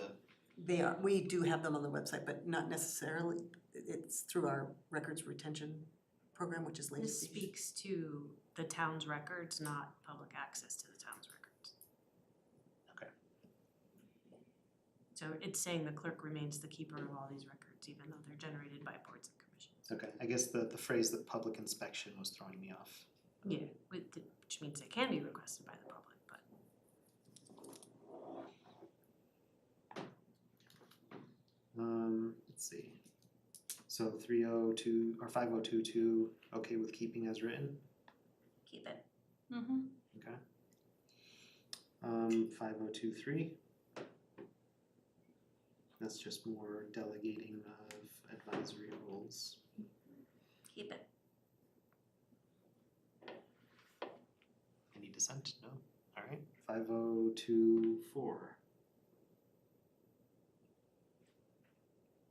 They are, we do have them on the website, but not necessarily, it's through our records retention program, which is This latest. speaks to the town's records, not public access to the town's records. Okay. So it's saying the clerk remains the keeper of all these records, even though they're generated by boards and commissions. Okay, I guess the phrase that public inspection was throwing me off. Yeah, which means they can be requested by the public, but. Let's see. So 302 or 5022, okay with keeping as written? Keep it. Mm-hmm. Okay. 5023. That's just more delegating of advisory roles. Keep it. Any dissent? No? Alright. 5024.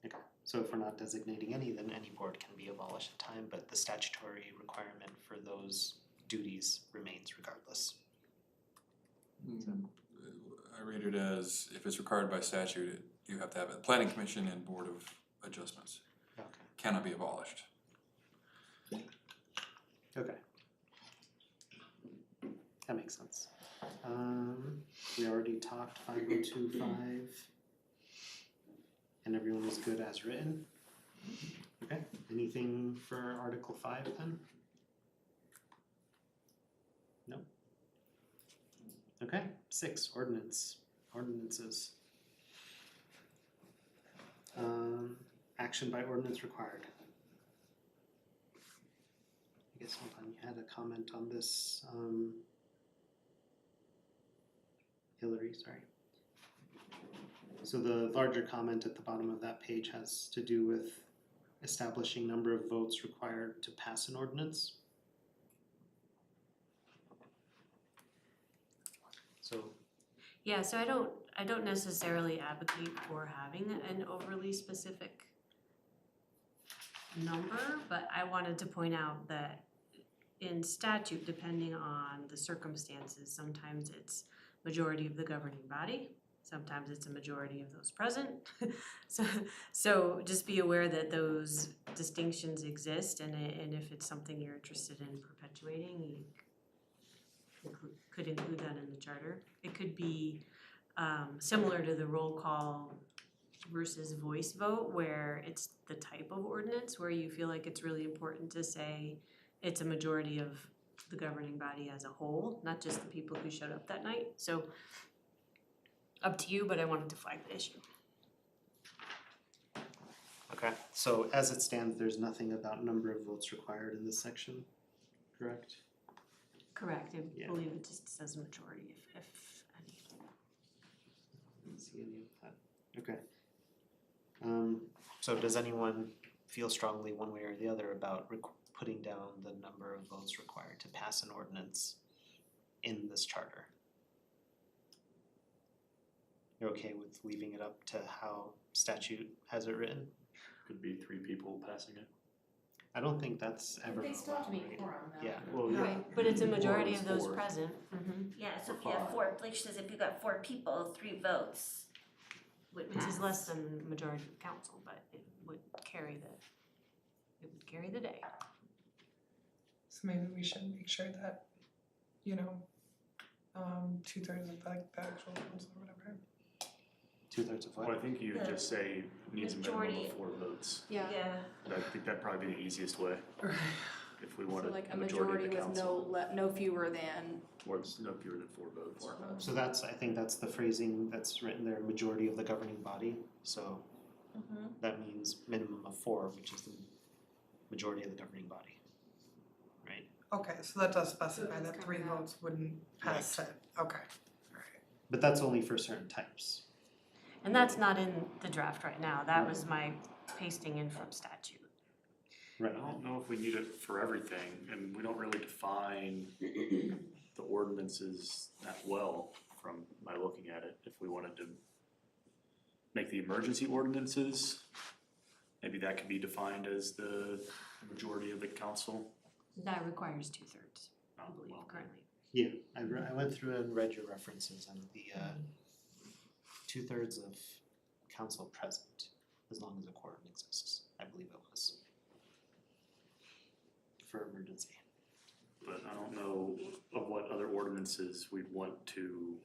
Okay, so if we're not designating any, then any board can be abolished at time, but the statutory requirement for those duties remains regardless. I read it as, if it's required by statute, you have to have a planning commission and board of adjustments, Okay. cannot be abolished. Okay. That makes sense. We already talked 5025. And everyone was good as written? Okay, anything for Article 5 then? No? Okay, 6, ordinances. Action by ordinance required. I guess, hold on, you had a comment on this, Hillary, sorry. So the larger comment at the bottom of that page has to do with establishing number of votes required to pass an ordinance. So, Yeah, so I don't necessarily advocate for having an overly specific number, but I wanted to point out that in statute, depending on the circumstances, sometimes it's majority of the governing body, sometimes it's a majority of those present. So just be aware that those distinctions exist, and if it's something you're interested in perpetuating, you could include that in the charter. It could be similar to the roll call versus voice vote, where it's the type of ordinance where you feel like it's really important to say it's a majority of the governing body as a whole, not just the people who showed up that night. So up to you, but I wanted to flag the issue. okay, so as it stands, there's nothing about number of votes required in this section, correct? Correct, I Yeah. believe it just says majority if any. I don't see any of that. Okay. So does anyone feel strongly one way or the other about putting down the number of votes required to pass an ordinance? in this charter? You're okay with leaving it up to how statute has it written? Could be 3 people passing it. I don't think that's ever They still have to allowed, meet right? quorum though. Yeah, Well, yeah. Right, but it's a majority of Quorum is those 4. present. Yeah, so if you have four, like she says, if you got 4 people, 3 votes would Which is pass. less than the majority of council, but it would carry the day. So maybe we should make sure that, you know, 2/3 of like the actual council or whatever. 2/3 of Well, what? I think you would just say needs a minimum Majority. of 4 votes. Yeah, Yeah, I think that'd probably be the easiest way, if we so wanted like a majority of the with council. no fewer than Or it's no fewer than 4 votes. 4 votes. So that's, I think that's the phrasing that's written there, majority of the governing body, so that means minimum of 4, which is the majority of the governing body. Right? Okay, so that does specify it's that 3 coming out. votes wouldn't pass it, okay, alright. But that's only for certain types. And that's not in the draft right now, that was my pasting in from statute. Right. I don't know if we need it for everything, and we don't really define the ordinances that well from my looking at it. If we wanted to make the emergency ordinances, maybe that could be defined as the majority of the council. That requires 2/3, I Oh, believe, well, currently. Yeah, I went through and read your references and the 2/3 of council present, as long as a quorum exists, I believe it was. For emergency. But I don't know of what other ordinances we'd want to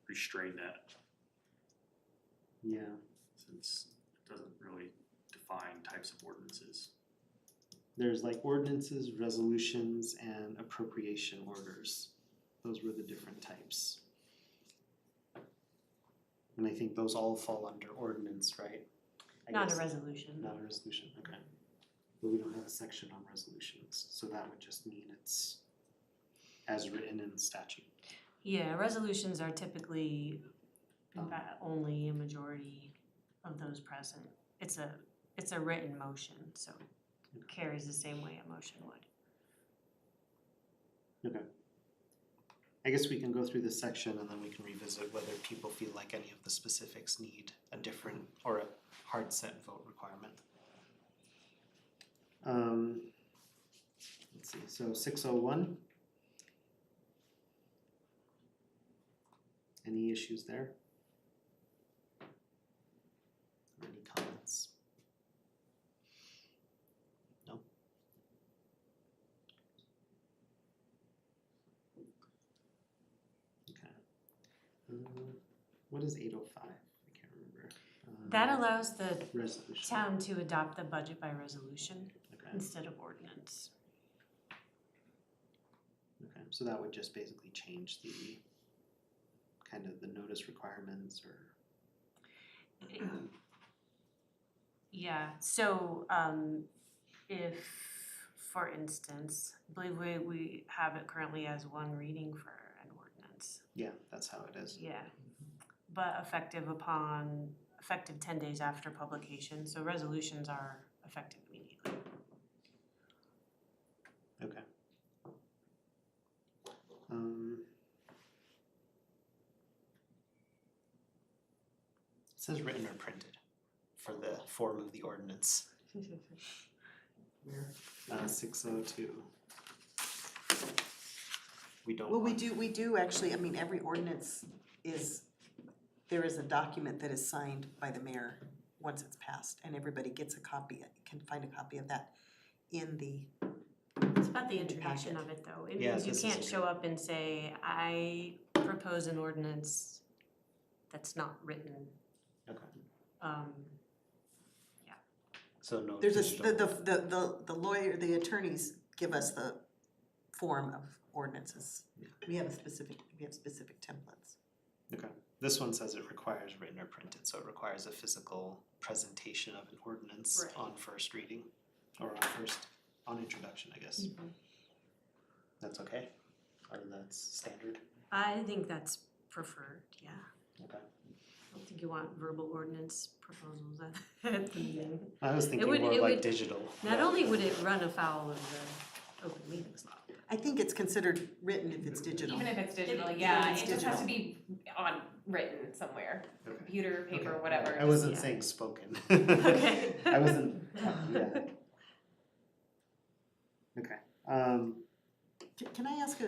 restrain that, Yeah. since it doesn't really define types of ordinances. There's like ordinances, resolutions, and appropriation orders. Those were the different types. And I think those all fall under ordinance, right? I Not a guess. resolution. Not a resolution, okay. But we don't have a section on resolutions, so that would just mean it's as written in statute. Yeah, resolutions are typically only a majority of those present. It's a written motion, so it carries the same way a motion would. Okay. I guess we can go through this section and then we can revisit whether people feel like any of the specifics need a different or a hard set vote requirement. Let's see, so 601. Any issues there? Or any comments? No? Okay. What is 805? I can't remember. That allows the Resolution. town to adopt the budget by resolution Okay. instead of ordinance. Okay, so that would just basically change the kind of the notice requirements or Yeah, so if, for instance, I believe we have it currently as 1 reading for an ordinance. yeah, that's how it is. Yeah, but effective 10 days after publication, so resolutions are effective immediately. Okay. It says written or printed for the form of the ordinance. 602. We don't Well, we want- we do actually, I mean, every ordinance there is a document that is signed by the mayor once it's passed, and everybody gets a copy, can find a copy of that in the, It's about the introduction of it though. It Yeah, means you this can't is- show up and say, I propose an ordinance that's not written. Okay, So no there's digital. the lawyer, the attorneys give us the form of ordinances. We have specific templates. Okay, this one says it requires written or printed, so it requires a physical presentation of an ordinance Right. on first reading, or on introduction, I guess. That's okay, or that's standard, I think that's preferred, yeah. okay. I don't think you want verbal ordinance proposals at the meeting. I was thinking would- more it like would- digital. Not Yeah. only would it run afoul of open meetings law. I think it's considered written if it's digital. Even if it's digital, Even yeah, if it's it just has to digital. be on, written somewhere, Okay. computer, paper, Okay. whatever. I wasn't just- saying spoken. Okay. I wasn't, yeah. Okay, Can I ask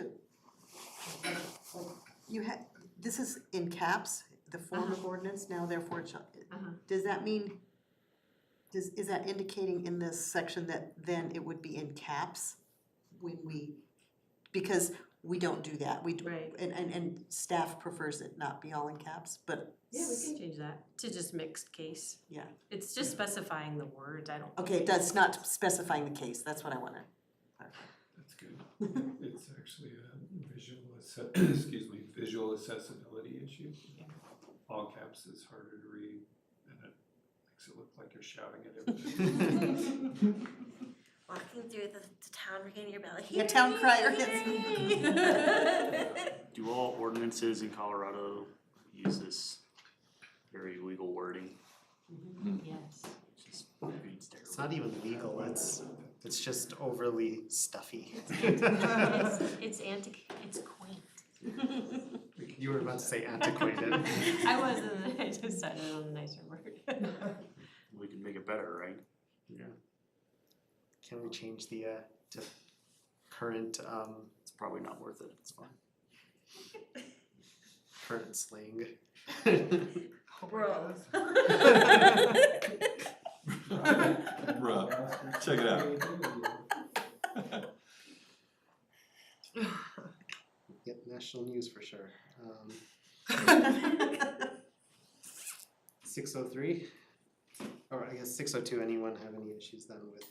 you had, this is in caps, the form of ordinance, now therefore it shall, does that mean, is that indicating in this section that then it would be in caps when we, because we don't do that, we, Right. and staff prefers it not be all in caps, but. Yeah, we can change that to just mixed case. Yeah. It's just specifying the words, I don't. Okay, it does, not specifying the case, that's what I wanna. That's good. It's actually a excuse me, visual accessibility issue. All caps is harder to read and it makes it look like you're shouting at everything. Walking through the town, ringing your bell. Yeah, town crier Do all ordinances in Colorado use this very legal wording? Yes. It just reads terrible. it's not even legal, it's just overly stuffy. It's it's quaint. You were about to say antiquated. I wasn't, I just decided on a nicer word. We can make it better, right? Yeah. Can we change the, to current, It's probably not worth it, it's fine. current slang? Bro. Bruh, check it out. Yep, national news for sure. 603, or I guess 602, anyone have any issues then with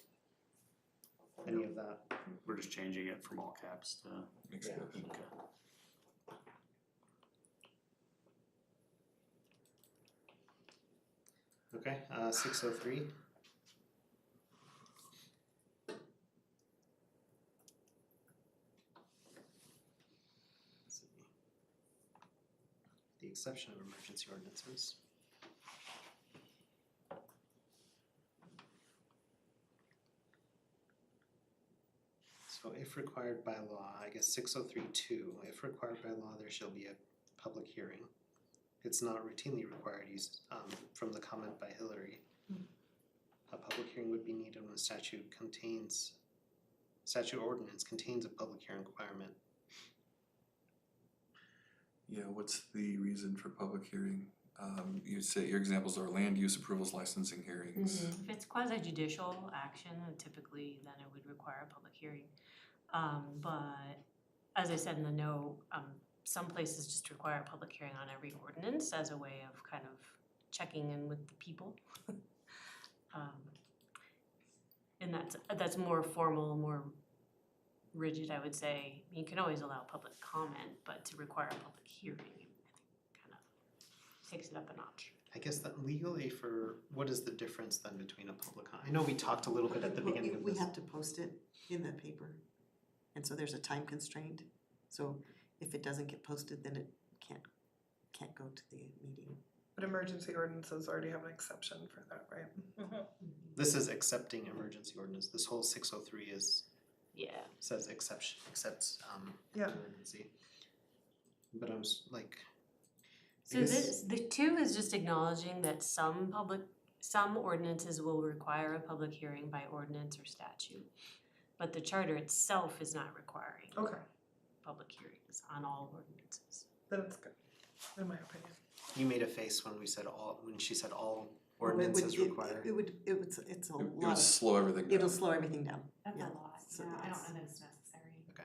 any of that? We're just changing it from all caps to. Mixed caps. Okay. Okay, 603. Let's see. The exception of emergency ordinances. So if required by law, I guess 603(2), if required by law, there shall be a public hearing. It's not routinely required use, from the comment by Hillary. A public hearing would be needed when a statute ordinance contains a public hearing requirement. Yeah, what's the reason for public hearing? You say your examples are land use approvals, licensing hearings. If it's quasi judicial action, typically then it would require a public hearing. But as I said in the note, some places just require a public hearing on every ordinance as a way of kind of checking in with the people. And that's more formal, more rigid, I would say. You can always allow public comment, but to require a public hearing, I think kind of takes it up a notch. I guess that legally what is the difference then between a public I know we talked a little bit at the beginning of this. We have to post it in the paper, and so there's a time constraint, so if it doesn't get posted, then it can't go to the meeting. But emergency ordinances already have an exception for that, right? This is accepting emergency ordinance. This whole 603 says accepts Yeah. emergency. But I'm like. So the 2 is just acknowledging that some ordinances will require a public hearing by ordinance or statute. But the charter itself is not requiring Okay, public hearings on all ordinances. then it's good, in my opinion. You made a face when she said all ordinances require. It's a It would lot, slow everything down. it'll slow everything down. That's Yeah. a lot, So yeah, I yes. don't know that it's necessary. Okay.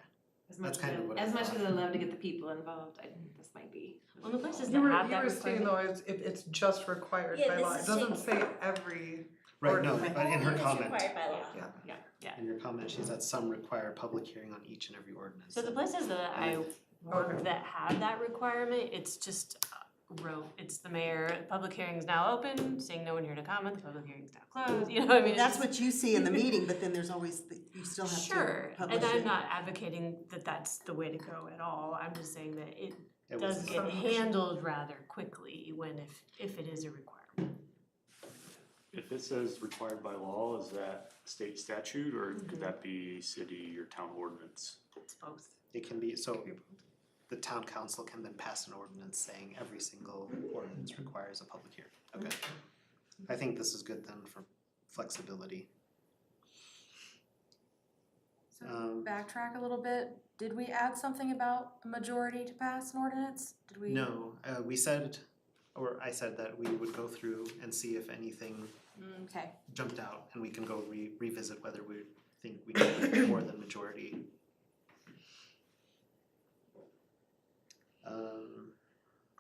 As much That's kind of what I as much thought. as I love to get the people involved, I think this might be. Well, the places that You have were that saying requirement. though, it's just required Yeah, by this law, it is doesn't saying- say every, Right, no, Ordinance. but in her It's comment, required by law. Yeah. in her comment, she said some require public hearing on each and every ordinance. So the places that I work Okay. that have that requirement, it's just it's the mayor, public hearing's now open, seeing no one here to comment, the public hearing's now closed, you know what I mean? That's what you see in the meeting, but then there's always, you still have to Sure, publish and I'm it. not advocating that that's the way to go at all, I'm just saying that it It was- does get handled rather quickly when if it is a requirement. If it says required by law, is that state statute or could that be city or town ordinance? It's both. It can be, so the town council can then pass an ordinance saying every single ordinance requires a public hearing. Okay. I think this is good then for flexibility. So backtrack a little bit, did we add something about a majority to pass an ordinance? Did we? No, we said, or I said that we would go through and see if anything Okay, jumped out and we can go revisit whether we think we need more than majority.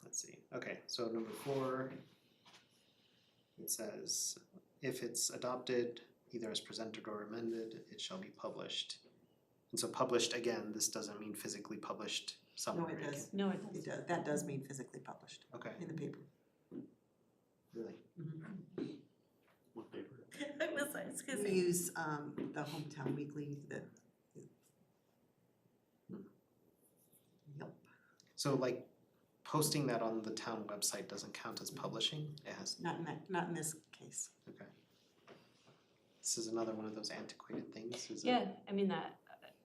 Let's see, okay, so number 4, it says, if it's adopted, either as presented or amended, it shall be published. And so published, again, this doesn't mean physically published No, somewhere. it does. No, it It does. does, that does mean physically published Okay, in the paper. really? What paper? I was like, excuse We me. use the Hometown Weekly, Yep. So like posting that on the town website doesn't count as publishing? It has, Not in this case. okay. This is another one of those antiquated things, is it? Yeah, I mean, that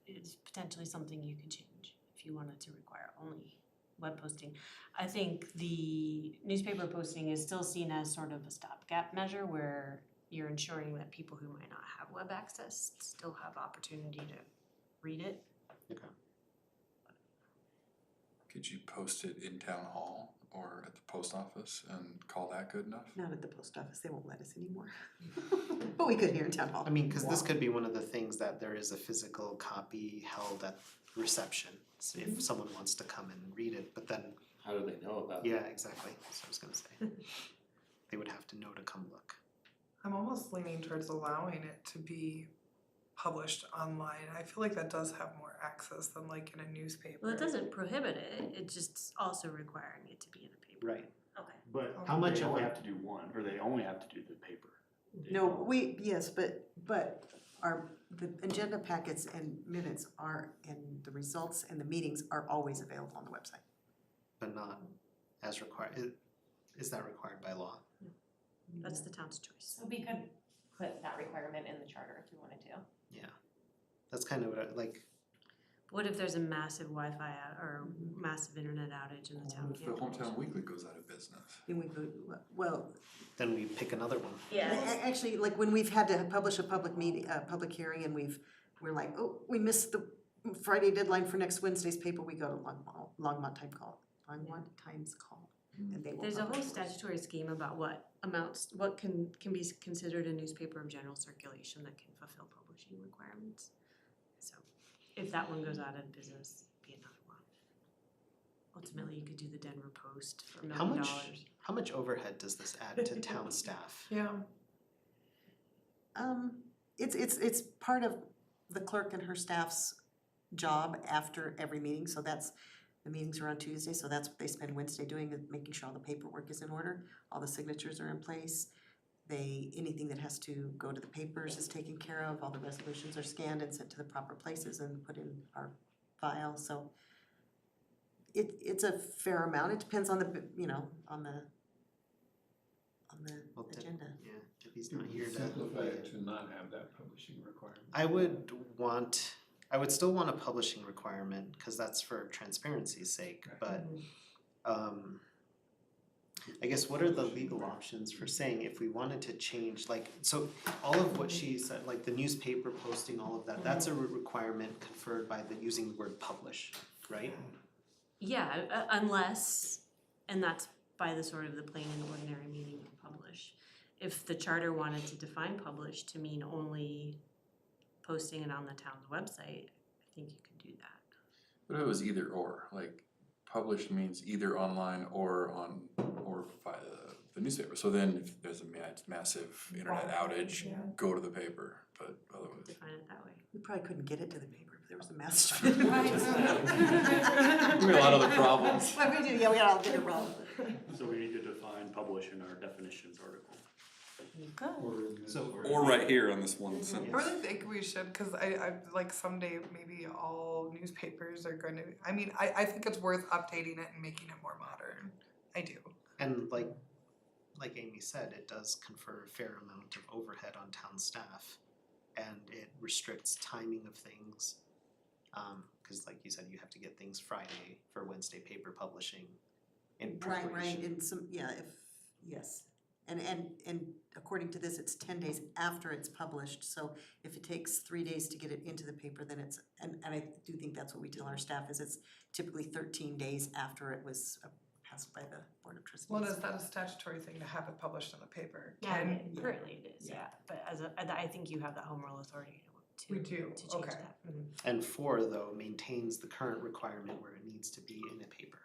is potentially something you could change if you wanted to require only web posting. I think the newspaper posting is still seen as sort of a stopgap measure where you're ensuring that people who might not have web access still have opportunity to read it. Okay. Could you post it in town hall or at the post office and call that good enough? Not at the post office, they won't let us anymore. But we could here in town hall. I mean, cause this could be one of the things that there is a physical copy held at reception. So if someone wants to come and read it, but then, How do they know about it? yeah, exactly, that's what I was gonna say. They would have to know to come look. I'm almost leaning towards allowing it to be published online. I feel like that does have more access than like in a newspaper. Well, it doesn't prohibit it, it's just also requiring it to be in a paper. Right. Okay. But How much they of only it- have to do one, or they only have to do the paper. They No, don't. yes, but the agenda packets and minutes are, and the results and the meetings are always available on the website. But not as required, is that required by law? That's the town's choice. So we could put that requirement in the charter if we wanted to. Yeah, that's kind of what I, like, What if there's a massive Wi-Fi or massive internet outage and the town What if the can't publish? Hometown Weekly goes out of business? Then we go, well, then we pick another one. Yeah. actually, like when we've had to publish a public meeting, a public hearing and we're like, oh, we missed the Friday deadline for next Wednesday's paper, we go to Longmont Times Call, and they will There's a whole publish for us. statutory scheme about what amounts, what can be considered a newspaper of general circulation that can fulfill publishing requirements. So if that one goes out of business, be another one. Ultimately, you could do the Denver Post for $1 How million. How much overhead does this add to town staff? Yeah, It's part of the clerk and her staff's job after every meeting, so that's, the meetings are on Tuesday, so that's what they spend Wednesday doing, is making sure all the paperwork is in order, all the signatures are in place. Anything that has to go to the papers is taken care of, all the resolutions are scanned and sent to the proper places and put in our file, so it's a fair amount, it depends on the, on the Well, agenda. Yeah, if he's not here to. Simplify it to not have that publishing requirement. I would still want a publishing requirement, cause that's for transparency's sake, but I guess what are the legal options for saying if we wanted to change, like, so all of what she said, like the newspaper posting, all of that, that's a requirement conferred by using the word publish, right? Yeah, unless, and that's by the sort of the plain and ordinary meaning of publish. If the charter wanted to define publish to mean only posting it on the town's website, I think you could do that. But if it was either or, like published means either online or via the newspaper. So then if there's a massive internet outage, go to the paper, but otherwise. Define it that way. We probably couldn't get it to the paper if there was a massive. We have a lot of other problems. What we do, yeah, we all get it wrong. So we need to define publish in our definitions article. You could. Or in this, Or right here on this one I sentence. really think we should, cause I like someday maybe all newspapers are gonna, I think it's worth updating it and making it more modern. I do. And like, like Amy said, it does confer a fair amount of overhead on town staff. And it restricts timing of things. Cause like you said, you have to get things Friday for Wednesday paper publishing in preparation. Right, and some, yeah, yes. And according to this, it's 10 days after it's published, so if it takes 3 days to get it into the paper, then it's, and I do think that's what we tell our staff, is it's typically 13 days after it was passed by the Board of Trustees. Well, is that a statutory thing to have it published in the paper? Yeah, Can, currently it is, yeah, but I think you have that home rule authority to We do, to change okay. that. Mhm. And 4 though maintains the current requirement where it needs to be in a paper.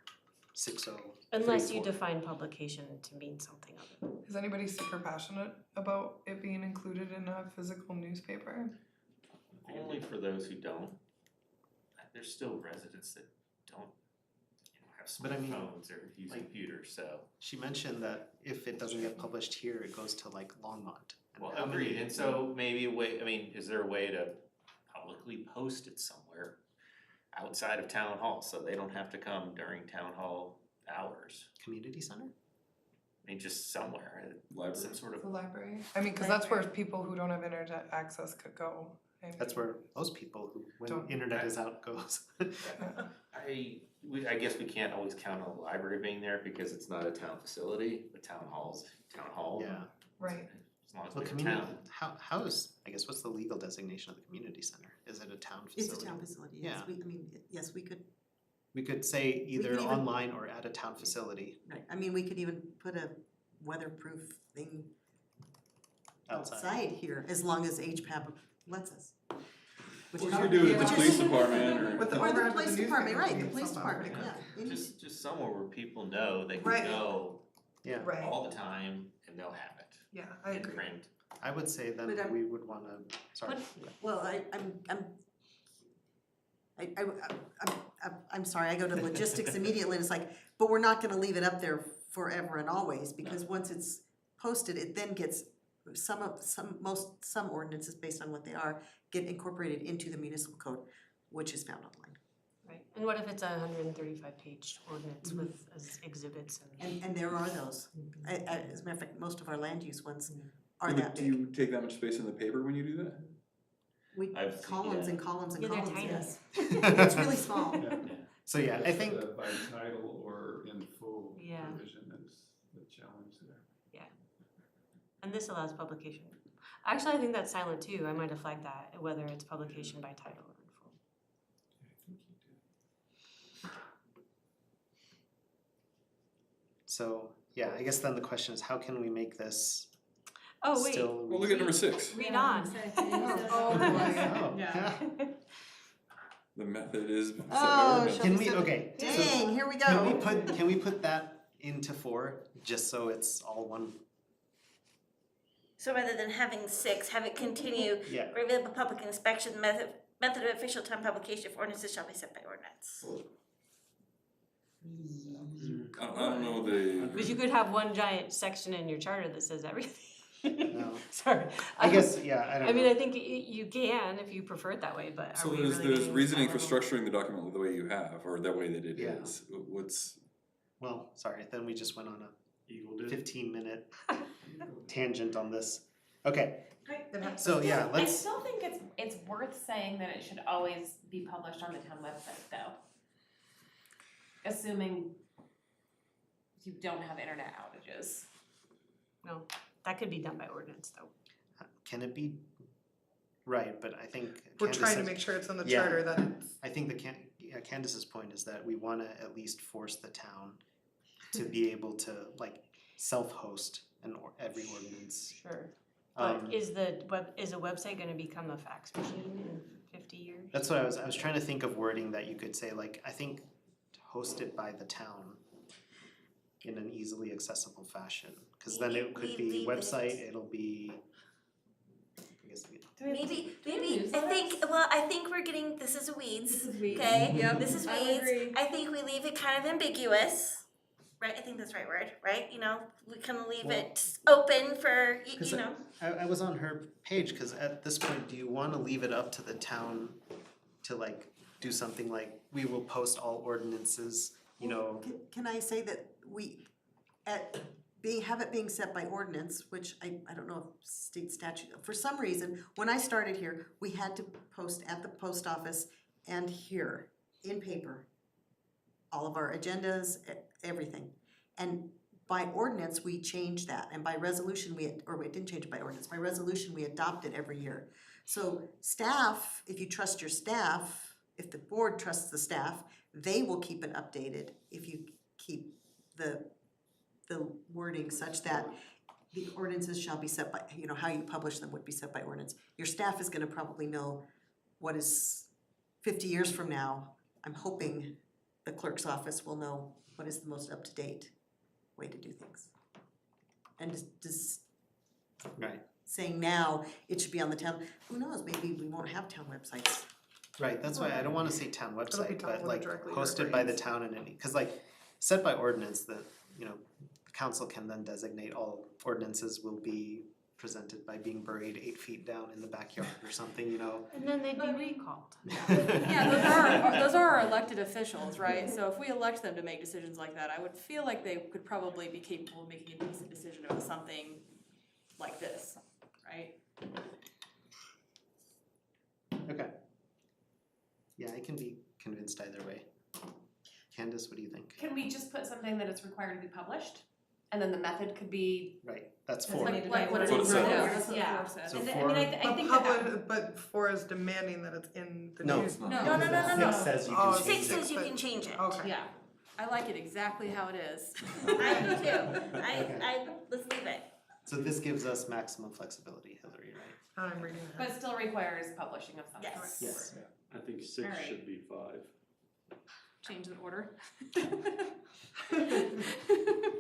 6034. Unless you define publication to mean something other. is anybody super passionate about it being included in a physical newspaper? Only for those who don't. There's still residents that don't, have But I mean, smartphones or use computers, so. She mentioned that if it doesn't get published here, it goes to like Longmont. And Well, how many- agreed, and so maybe a way, I mean, is there a way to publicly post it somewhere outside of town hall, so they don't have to come during town hall hours? Community center? I mean, just somewhere, Library. some sort of, The library? I mean, cause that's where people who don't have internet access could go. I mean, That's where most people who, when Don't- internet is out, goes. yeah. I guess we can't always count on the library being there because it's not a town facility, the town hall's town hall. Yeah. Right. As long as Well, we're community, town. how is, I guess, what's the legal designation of the community center? Is it a town It's facility? a town facility, yes, Yeah. yes, we could, We could say either could even- online or at a town facility right, I mean, we could even put a weatherproof thing outside. outside here, as long as HPAP lets us. Which What is- you do with the which is- police department or? With the Or the overhead of police the department, newspaper right, the being police somehow department, pretty yeah. Any- Just somewhere where people know they Right. can go Yeah, Right, all the time and they'll have it yeah, I in agree. print. I would say then But I'm- we would wanna, sorry. Well, I'm sorry, I go to logistics immediately, and it's like, but we're not gonna leave it up there forever and always, because once it's posted, it then gets, some ordinances, based on what they are, get incorporated into the municipal code, which is found online. Right, and what if it's a 135 page ordinance with exhibits and. And there are those. As a matter of fact, most of our land use ones are Yeah, that but do big. you take that much space in the paper when you do that? We, I've seen- columns yeah. and columns and Yeah, they're columns, tiny. yes. It's really small. Yeah. So yeah, I think, The by title or in full Yeah. provision is the challenge there. And this allows publication. Actually, I think that's silent too, I might have flagged that, whether it's publication by title or in full. I think you did. so, yeah, I guess then the question is how can we make this Oh, wait, still? Well, look at number 6. read on. Oh, boy. Oh, Yeah. The method is. Oh, set by Can Show we, me okay, so Dang, here we can we go. put that into 4, just so it's all one? So rather than having 6, have it continue, Yeah. review the public inspection method of official town publication of ordinances shall be set by ordinance. I don't know the. Because you could have one giant section in your charter that says everything. No. Sorry. I guess, yeah, I don't know. I mean, I think you can if you prefer it that way, but are So we there's really there's getting reasoning that for level? structuring the document the way you have, or the way that it Yeah. is. What's, Well, sorry, then we just went on Eagle a did. 15-minute tangent on this. Okay, I so yeah, I let's, still think it's worth saying that it should always be published on the town website though. Assuming you don't have internet outages. No, that could be done by ordinance though. can it be, right, but I think We're Candace trying to said- make sure it's in the Yeah. charter that it's, I think Candace's point is that we wanna at least force the town to be able to like self-host every ordinance. Sure. Um, But is a website gonna become a fax machine in 50 years? That's what I was trying to think of wording that you could say, like, I think hosted by the town in an easily accessible fashion, cause then it could be Leave it. website, it'll be, I guess, Maybe, Do we have I think we're getting, this is weeds, weeds. okay? Yep, This is I weeds. agree. I think we leave it kind of ambiguous, right? I think that's the right word, right? You know, we kind of leave it open for, Cause you know. I was on her page, cause at this point, do you wanna leave it up to the town to like do something like, we will post all ordinances, you know? Can I say that have it being set by ordinance, which I don't know if state statute, for some reason, when I started here, we had to post at the post office and here, in paper, all of our agendas, everything. And by ordinance, we changed that, and by resolution, we didn't change it by ordinance, by resolution, we adopt it every year. So staff, if you trust your staff, if the board trusts the staff, they will keep it updated if you keep the wording such that the ordinances shall be set by, how you publish them would be set by ordinance. Your staff is gonna probably know what is 50 years from now. I'm hoping the clerk's office will know what is the most up-to-date way to do things. And just Right. saying now it should be on the town, who knows, maybe we won't have town websites. Right, that's why I don't wanna say town It'll be website, but downloaded like directly to hosted our by the brains. town and any, cause like set by ordinance, the council can then designate all ordinances will be presented by being buried 8 feet down in the backyard or something, And then they'd be recalled. Yeah, those are our elected officials, right? So if we elect them to make decisions like that, I would feel like they could probably be capable of making a decent decision about something like this, right? Okay. Yeah, I can be convinced either way. Candace, what do you think? Can we just put something that it's required to be published? And then the method could be Right, that's That's four. what Like what it That's is what right it now, says. that's what Yeah. the four says. So And four- I mean, I think that But 4 is demanding that it's in the No, news. it's not. No, No. Six says you Oh, can change Six it. says you can change it. Okay. yeah. I like it exactly how it is. I do too. Let's leave it. So this gives us maximum flexibility, Hillary, right? I'm reading But that. it still requires publishing of some Yes. sort. Yes. I think six Alright. should be 5. Change the order.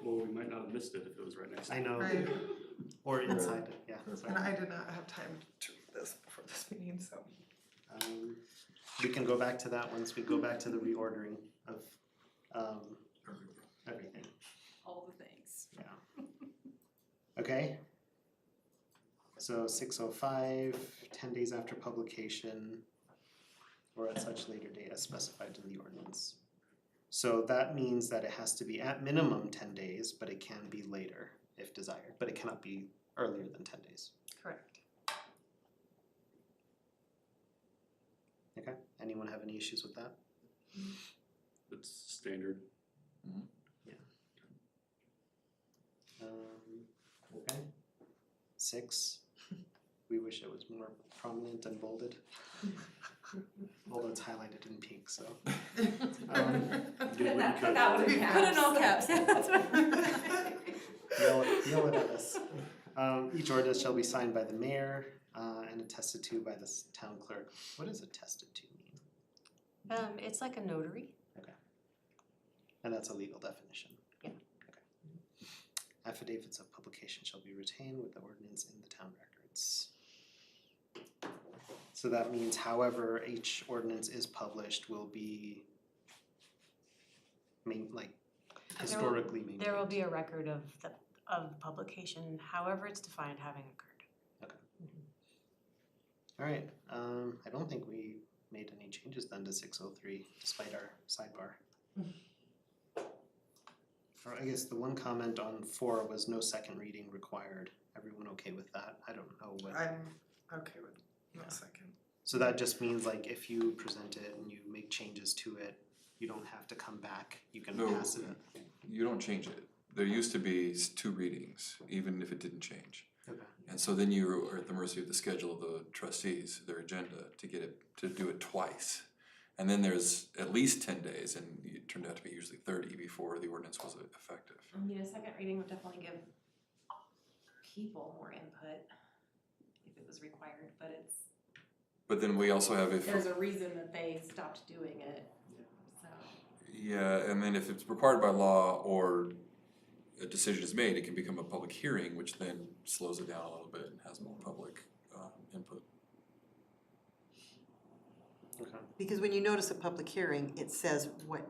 Well, we might not have missed it if it was right next to I it. know, Right. or inside it, yeah. And I did not have time to read this before this meeting, so. We can go back to that once we go back to the reordering of everything, All the things. yeah. Okay. So 6:05, 10 days after publication, or at such later date as specified in the ordinance. So that means that it has to be at minimum 10 days, but it can be later if desired, but it cannot be earlier than 10 days. Correct. Okay, anyone have any issues with that? It's standard. Okay. 6, we wish it was more prominent and bolded. Although it's highlighted in pink, so. Did what you could. That would be Put in all caps, yeah, that's right. Yell it at us. Each ordinance shall be signed by the mayor and attested to by the town clerk. What does attested to mean? It's like a notary. And that's a legal definition? Yeah. Okay. Affidavits of publication shall be retained with the ordinance in the town records. So that means however each ordinance is published will be historically maintained. There will be a record of publication, however it's defined, having occurred. Alright, I don't think we made any changes then to 603 despite our sidebar. Or I guess the one comment on 4 was no second reading required. Everyone okay with that? I don't know what. I'm okay with no second. So that just means like if you present it and you make changes to it, you don't have to come back, you can No. pass it. You don't change it. There used to be 2 readings, even if it didn't change. Okay. And so then you are at the mercy of the schedule of the trustees, their agenda, to do it twice. And then there's at least 10 days, and it turned out to be usually 30 before the ordinance was effective. I mean, a second reading would definitely give people more input if it was required, but it's, But then we also have there's a reason that they stopped doing it, so. Yeah, and then if it's required by law or a decision is made, it can become a public hearing, which then slows it down a little bit and has more public input. Okay. Because when you notice a public hearing, it says what,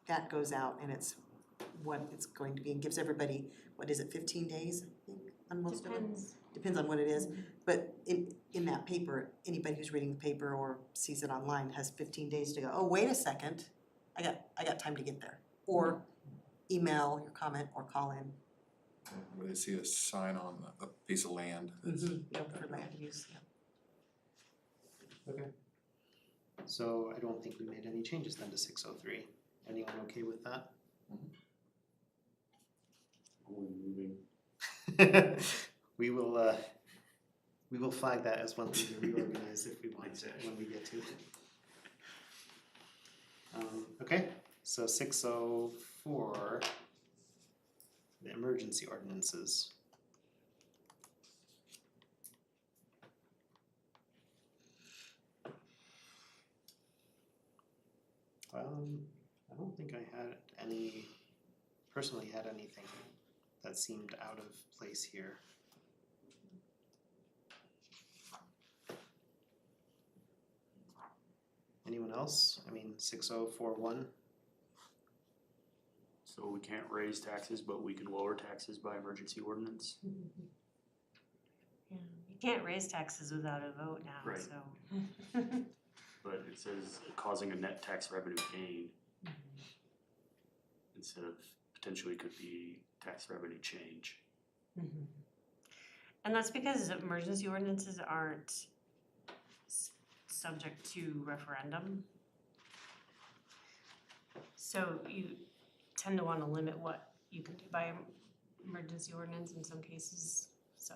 that goes out and it's what it's going to be and gives everybody, what is it, 15 days, I think, on most of it? Depends on what it is, but in that paper, anybody who's reading the paper or sees it online has 15 days to go, oh, wait a second, I got time to get there. Or email your comment or call in. where they see a sign on a piece of land. For land use, yeah. Okay. So I don't think we made any changes then to 603. Anyone okay with that? Only moving. We will flag that as one thing to reorganize if we want to, when we get to it. Okay, so 604, the emergency ordinances. I don't think I had personally had anything that seemed out of place here. Anyone else? I mean, 6041, So we can't raise taxes, but we can lower taxes by emergency ordinance. Yeah, you can't raise taxes without a vote now, Right. so. But it says causing a net tax revenue gain. Instead of potentially could be tax revenue change. And that's because emergency ordinances aren't subject to referendum. So you tend to wanna limit what you can do by emergency ordinance in some cases, so.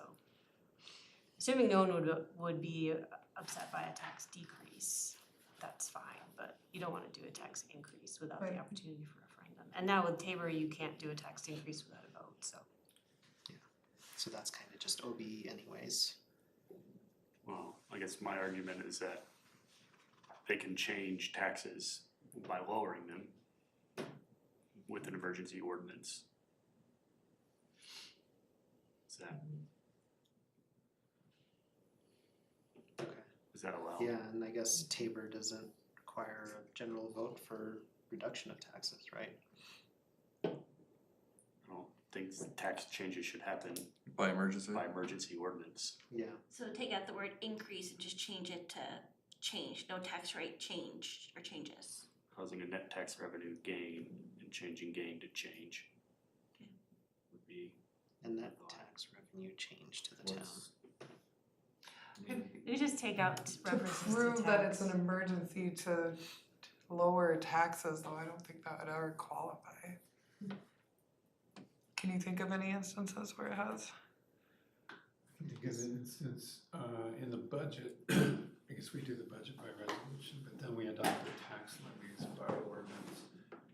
Assuming no one would be upset by a tax decrease, that's fine, but you don't wanna do a tax increase without the Right. opportunity for referendum. And now with Tabor, you can't do a tax increase without a vote, so. so that's kind of just OB anyways. Well, I guess my argument is that they can change taxes by lowering them with an emergency ordinance. Is that allowed? Yeah, and I guess Tabor doesn't require a general vote for reduction of taxes, right? I don't think tax changes should happen By emergency? by emergency ordinance. Yeah, So take out the word increase and just change it to change, no tax rate change or changes. Causing a net tax revenue gain and changing gain to change. Okay. Would be, and that tax revenue change to the town. You just take out To references to prove that it's tax. an emergency to lower taxes, though, I don't think that would ever qualify. Can you think of any instances where it has? Think of an instance, in the budget, I guess we do the budget by resolution, but then we adopt the tax levies by ordinance.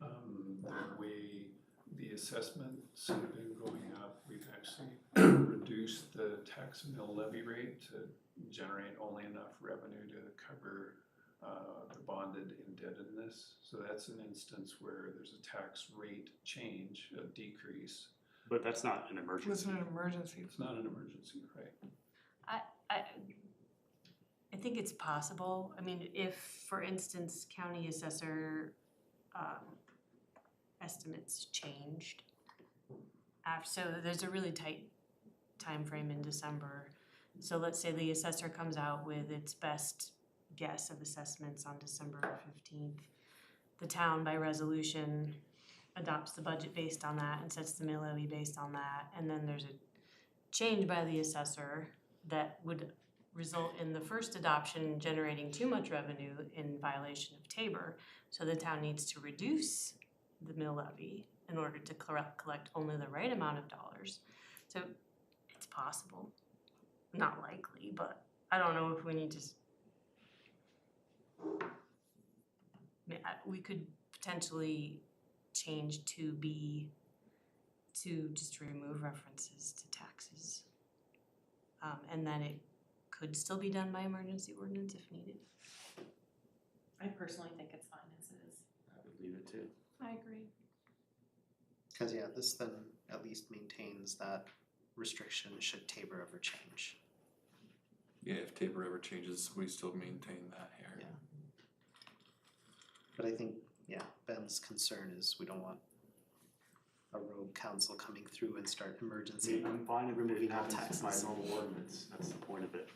The way the assessments have been going up, we've actually reduced the tax mill levy rate to generate only enough revenue to cover the bonded indebtedness. So that's an instance where there's a tax rate change, a decrease. but that's not an It emergency. wasn't an emergency. It's not an emergency, right? I think it's possible, I mean, if, for instance, county assessor, estimates changed. So there's a really tight time frame in December. So let's say the assessor comes out with its best guess of assessments on December 15th. The town by resolution adopts the budget based on that and sets the mill levy based on that. And then there's a change by the assessor that would result in the first adoption generating too much revenue in violation of Tabor. So the town needs to reduce the mill levy in order to collect only the right amount of dollars. So it's possible, not likely, but I don't know if we need to. We could potentially change 2B to just remove references to taxes. And then it could still be done by emergency ordinance if needed. I personally think it's fine as it is. I would leave it too. I agree. Cause yeah, this then at least maintains that restriction should Tabor ever change. Yeah, if Tabor ever changes, we still maintain that here. Yeah. But I think, yeah, Ben's concern is we don't want a rogue council coming through and start emergency. I'm fine if removing it all happens by taxes. normal ordinance, that's the point of it.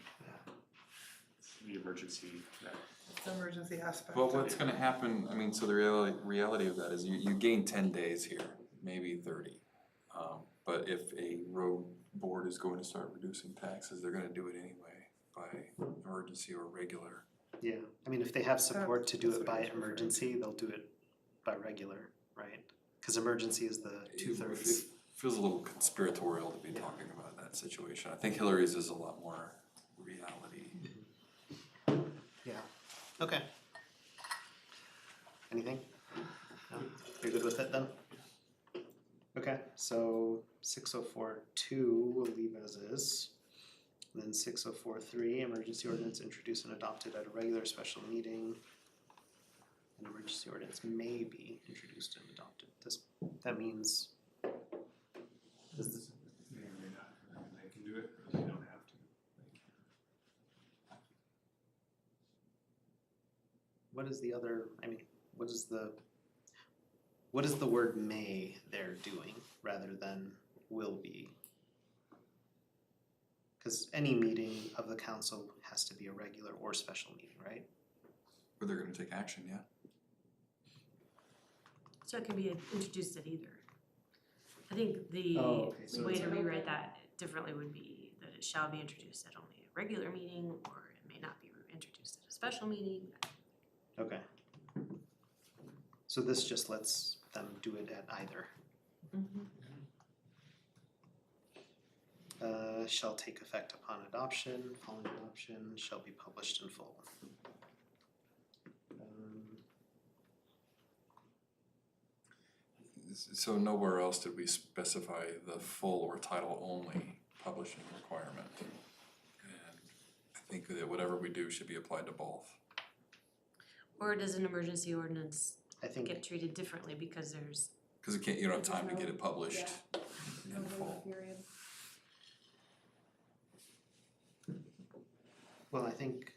It's the emergency that It's the emergency aspect. Well, what's gonna happen, I mean, so the reality of that is you gain 10 days here, maybe 30. But if a road board is going to start reducing taxes, they're gonna do it anyway by emergency or regular. Yeah, I mean, if they have support to do That's it what by I was referring to. emergency, they'll do it by regular, right? Cause emergency is the It 2/3. feels a little conspiratorial to be talking about that situation. I think Hillary's is a lot more reality. Yeah, okay. Anything? No? You're good with it then? Okay, so 6042 we'll leave as is. And then 6043, emergency ordinance introduced and adopted at a regular special meeting. An emergency ordinance may be introduced and adopted. That means, is this, May or may not, I mean, they can do it, or they don't have to. what is the other, I mean, what is the word may they're doing rather than will be? Cause any meeting of the council has to be a regular or special meeting, right? Or they're gonna take action, yeah. So it can be introduced at either. I think the Oh, okay, so way it's to a- rewrite that differently would be that it shall be introduced at only a regular meeting, or it may not be introduced at a special meeting. Okay. So this just lets them do it at either. Shall take effect upon adoption, following adoption shall be published in full. So nowhere else did we specify the full or title only publishing requirement. And I think that whatever we do should be applied to both. Or does an emergency ordinance I think, get treated differently because there's, Cause you don't have time to get it published in full. well, I think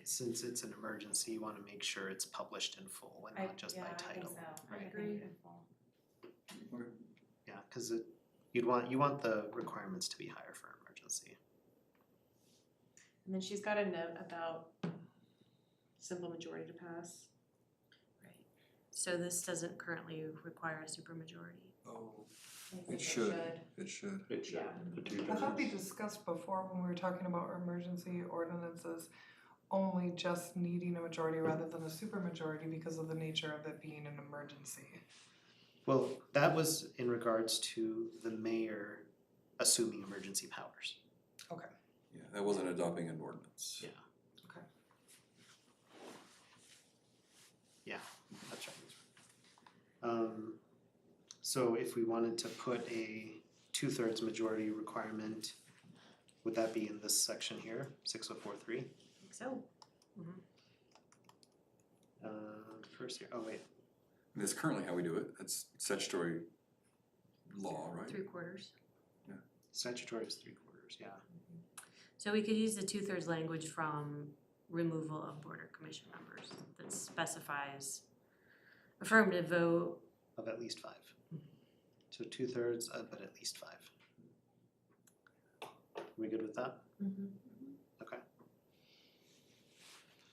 since it's an emergency, you wanna make sure it's published in full and not just by title. Right. agree. Yeah, cause you want the requirements to be higher for emergency. And then she's got a note about simple majority to pass. right. So this doesn't currently require a supermajority. Oh, I think it should, it should. It should, the two I thought we thirds. discussed before when we were talking about emergency ordinances only just needing a majority rather than a supermajority because of the nature of it being an emergency. Well, that was in regards to the mayor assuming emergency powers. Yeah, that wasn't adopting an ordinance. Yeah. Okay. Yeah, that's right. So if we wanted to put a 2/3 majority requirement, would that be in this section here, 6043? I think so. First here, oh wait, That's currently how we do it. That's statutory law, right? 3/4. statutory is 3/4, yeah. So we could use the 2/3 language from removal of board or commission members that specifies affirmative vote. Of at least 5. So 2/3, but at least 5. Are we good with that? Okay.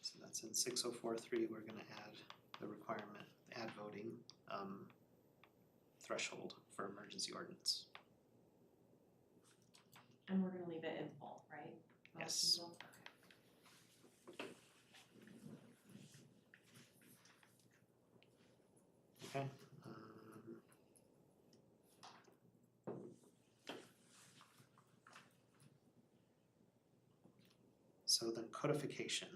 So that's in 6043, we're gonna add the requirement, add voting, threshold for emergency ordinance. And we're gonna leave it in full, right? Yes. Okay. So then codification.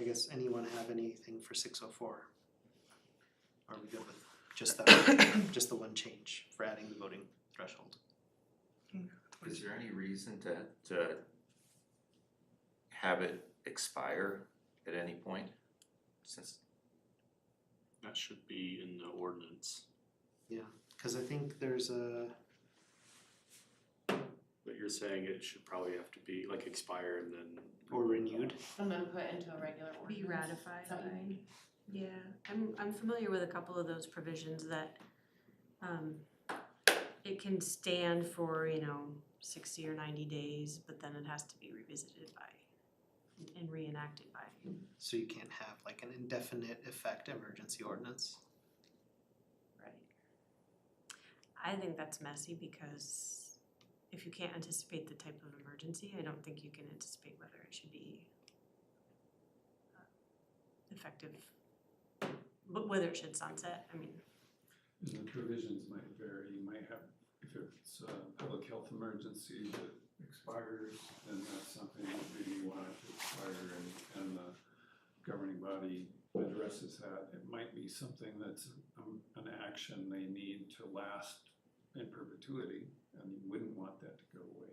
I guess anyone have anything for 604? Are we good with just that, just the one change for adding the voting threshold? Is there any reason to have it expire at any point? Since That should be in the ordinance, Yeah, cause I think there's a, but you're saying it should probably have to be like expire and then. or renewed. And then put into a regular ordinance. Be ratified Is that what you by, mean? yeah, I'm familiar with a couple of those provisions that it can stand for, 60 or 90 days, but then it has to be revisited by and reenacted by. So you can't have like an indefinite effect emergency ordinance. Right. I think that's messy because if you can't anticipate the type of emergency, I don't think you can anticipate whether it should be effective, but whether it should sunset, I mean. And the provisions might vary, you might have, if it's a public health emergency that expires, then that's something that maybe you want it to expire and the governing body addresses that. It might be something that's an action they need to last in perpetuity, and you wouldn't want that to go away.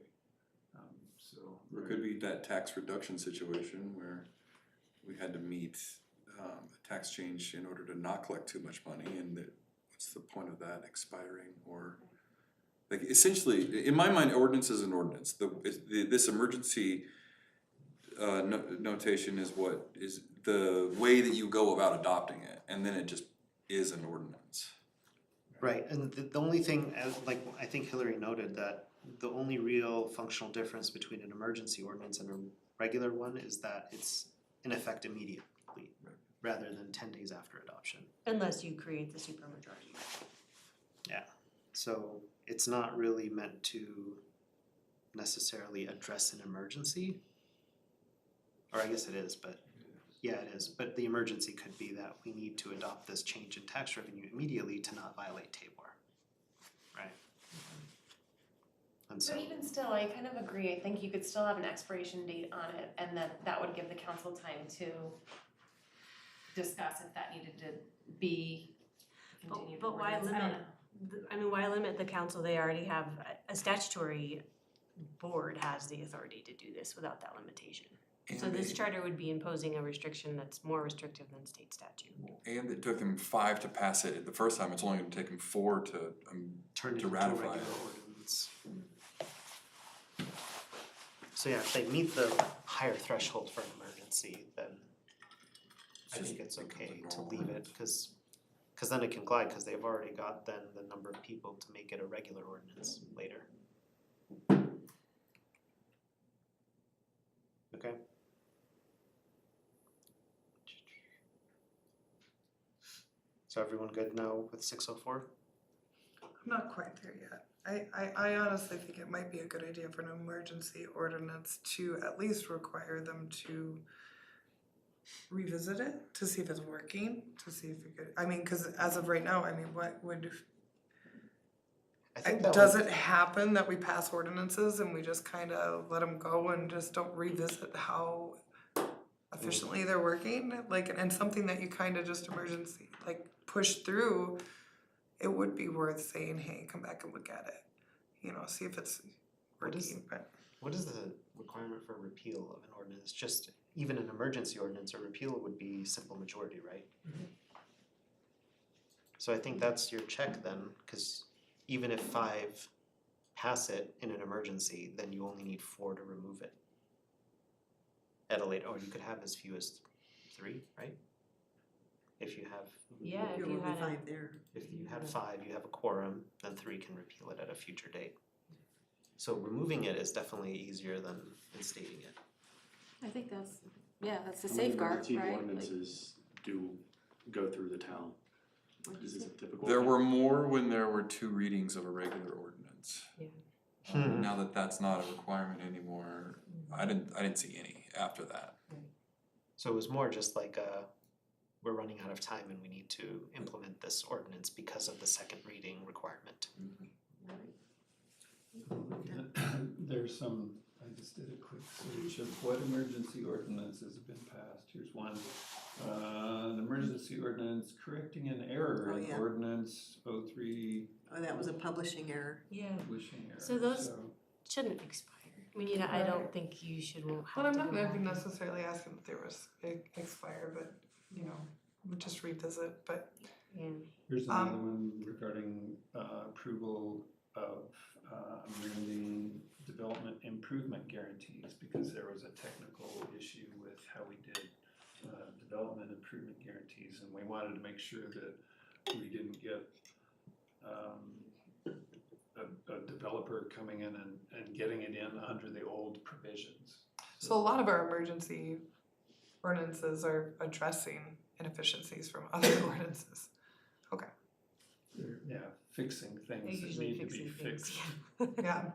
Or it could be that tax reduction situation where we had to meet a tax change in order to not collect too much money, and what's the point of that expiring? Or like essentially, in my mind, ordinance is an ordinance. This emergency notation is what is the way that you go about adopting it, and then it just is an ordinance. Right, and the only thing, like I think Hillary noted, that the only real functional difference between an emergency ordinance and a regular one is that it's in effect immediately, rather than 10 days after adoption. Unless you create the supermajority. Yeah, so it's not really meant to necessarily address an emergency. Or I guess it is, but yeah, it is, but the emergency could be that we need to adopt this change in tax revenue immediately to not violate TABOR, right? And so, But even still, I kind of agree, I think you could still have an expiration date on it, and then that would give the council time to discuss if that needed to be continued. But why ordinance. I don't limit, know. I mean, why limit the council? They already have, a statutory board has the authority to do this without that limitation. So And this they- charter would be imposing a restriction that's more restrictive than state statute. And it took them 5 to pass it the first time, it's only gonna take them 4 to turn it to into a ratify regular it. ordinance. So yeah, if they meet the higher threshold for an emergency, then I Just think it's becomes a okay to normal leave it, cause then it can glide, cause they've already got then the number of people to make it a regular ordinance later. Okay. So everyone good now with 604? I'm not quite there yet. I honestly think it might be a good idea for an emergency ordinance to at least require them to revisit it, to see if it's working, to see if it could, I mean, cause as of right now, I mean, what would, I think that does would- it happen that we pass ordinances and we just kinda let them go and just don't revisit how efficiently they're working? Like, and something that you kinda just emergency, like, push through, it would be worth saying, hey, come back and look at it. You know, see if it's What is- working, but. What is the requirement for repeal of an ordinance? Just even an emergency ordinance, a repeal would be simple majority, right? So I think that's your check then, cause even if 5 pass it in an emergency, then you only need 4 to remove it. At a later, or you could have as few as 3, right? If you have, Yeah, if There you will be had a, 5 there. if you have 5, you have a quorum, then 3 can repeal it at a future date. So removing it is definitely easier than instating it. I think that's a How many safeguard, emergency right? ordinances do go through the town? Is this a typical? There were more when there were 2 readings of a regular ordinance. Now that that's not a requirement anymore, I didn't see any after that. So it was more just like we're running out of time and we need to implement this ordinance because of the second reading requirement. There's some, I just did a quick search of what emergency ordinances have been passed. Here's one. An emergency ordinance correcting an error Oh, in yeah. ordinance 03 Oh, that was a publishing error. yeah, publishing error. So those- shouldn't expire. I mean, you know, I don't think you should have to But I'm not go back even and- necessarily asking if they were expire, but, you know, we'll just revisit, but. Yeah. Here's another one regarding approval of amending development improvement guarantees, because there was a technical issue with how we did development improvement guarantees, and we wanted to make sure that we didn't get a developer coming in and getting it in under the old provisions. So a lot of our emergency ordinances are addressing inefficiencies from other ordinances. Yeah, fixing They're things that usually need to be fixing things. fixed Yeah,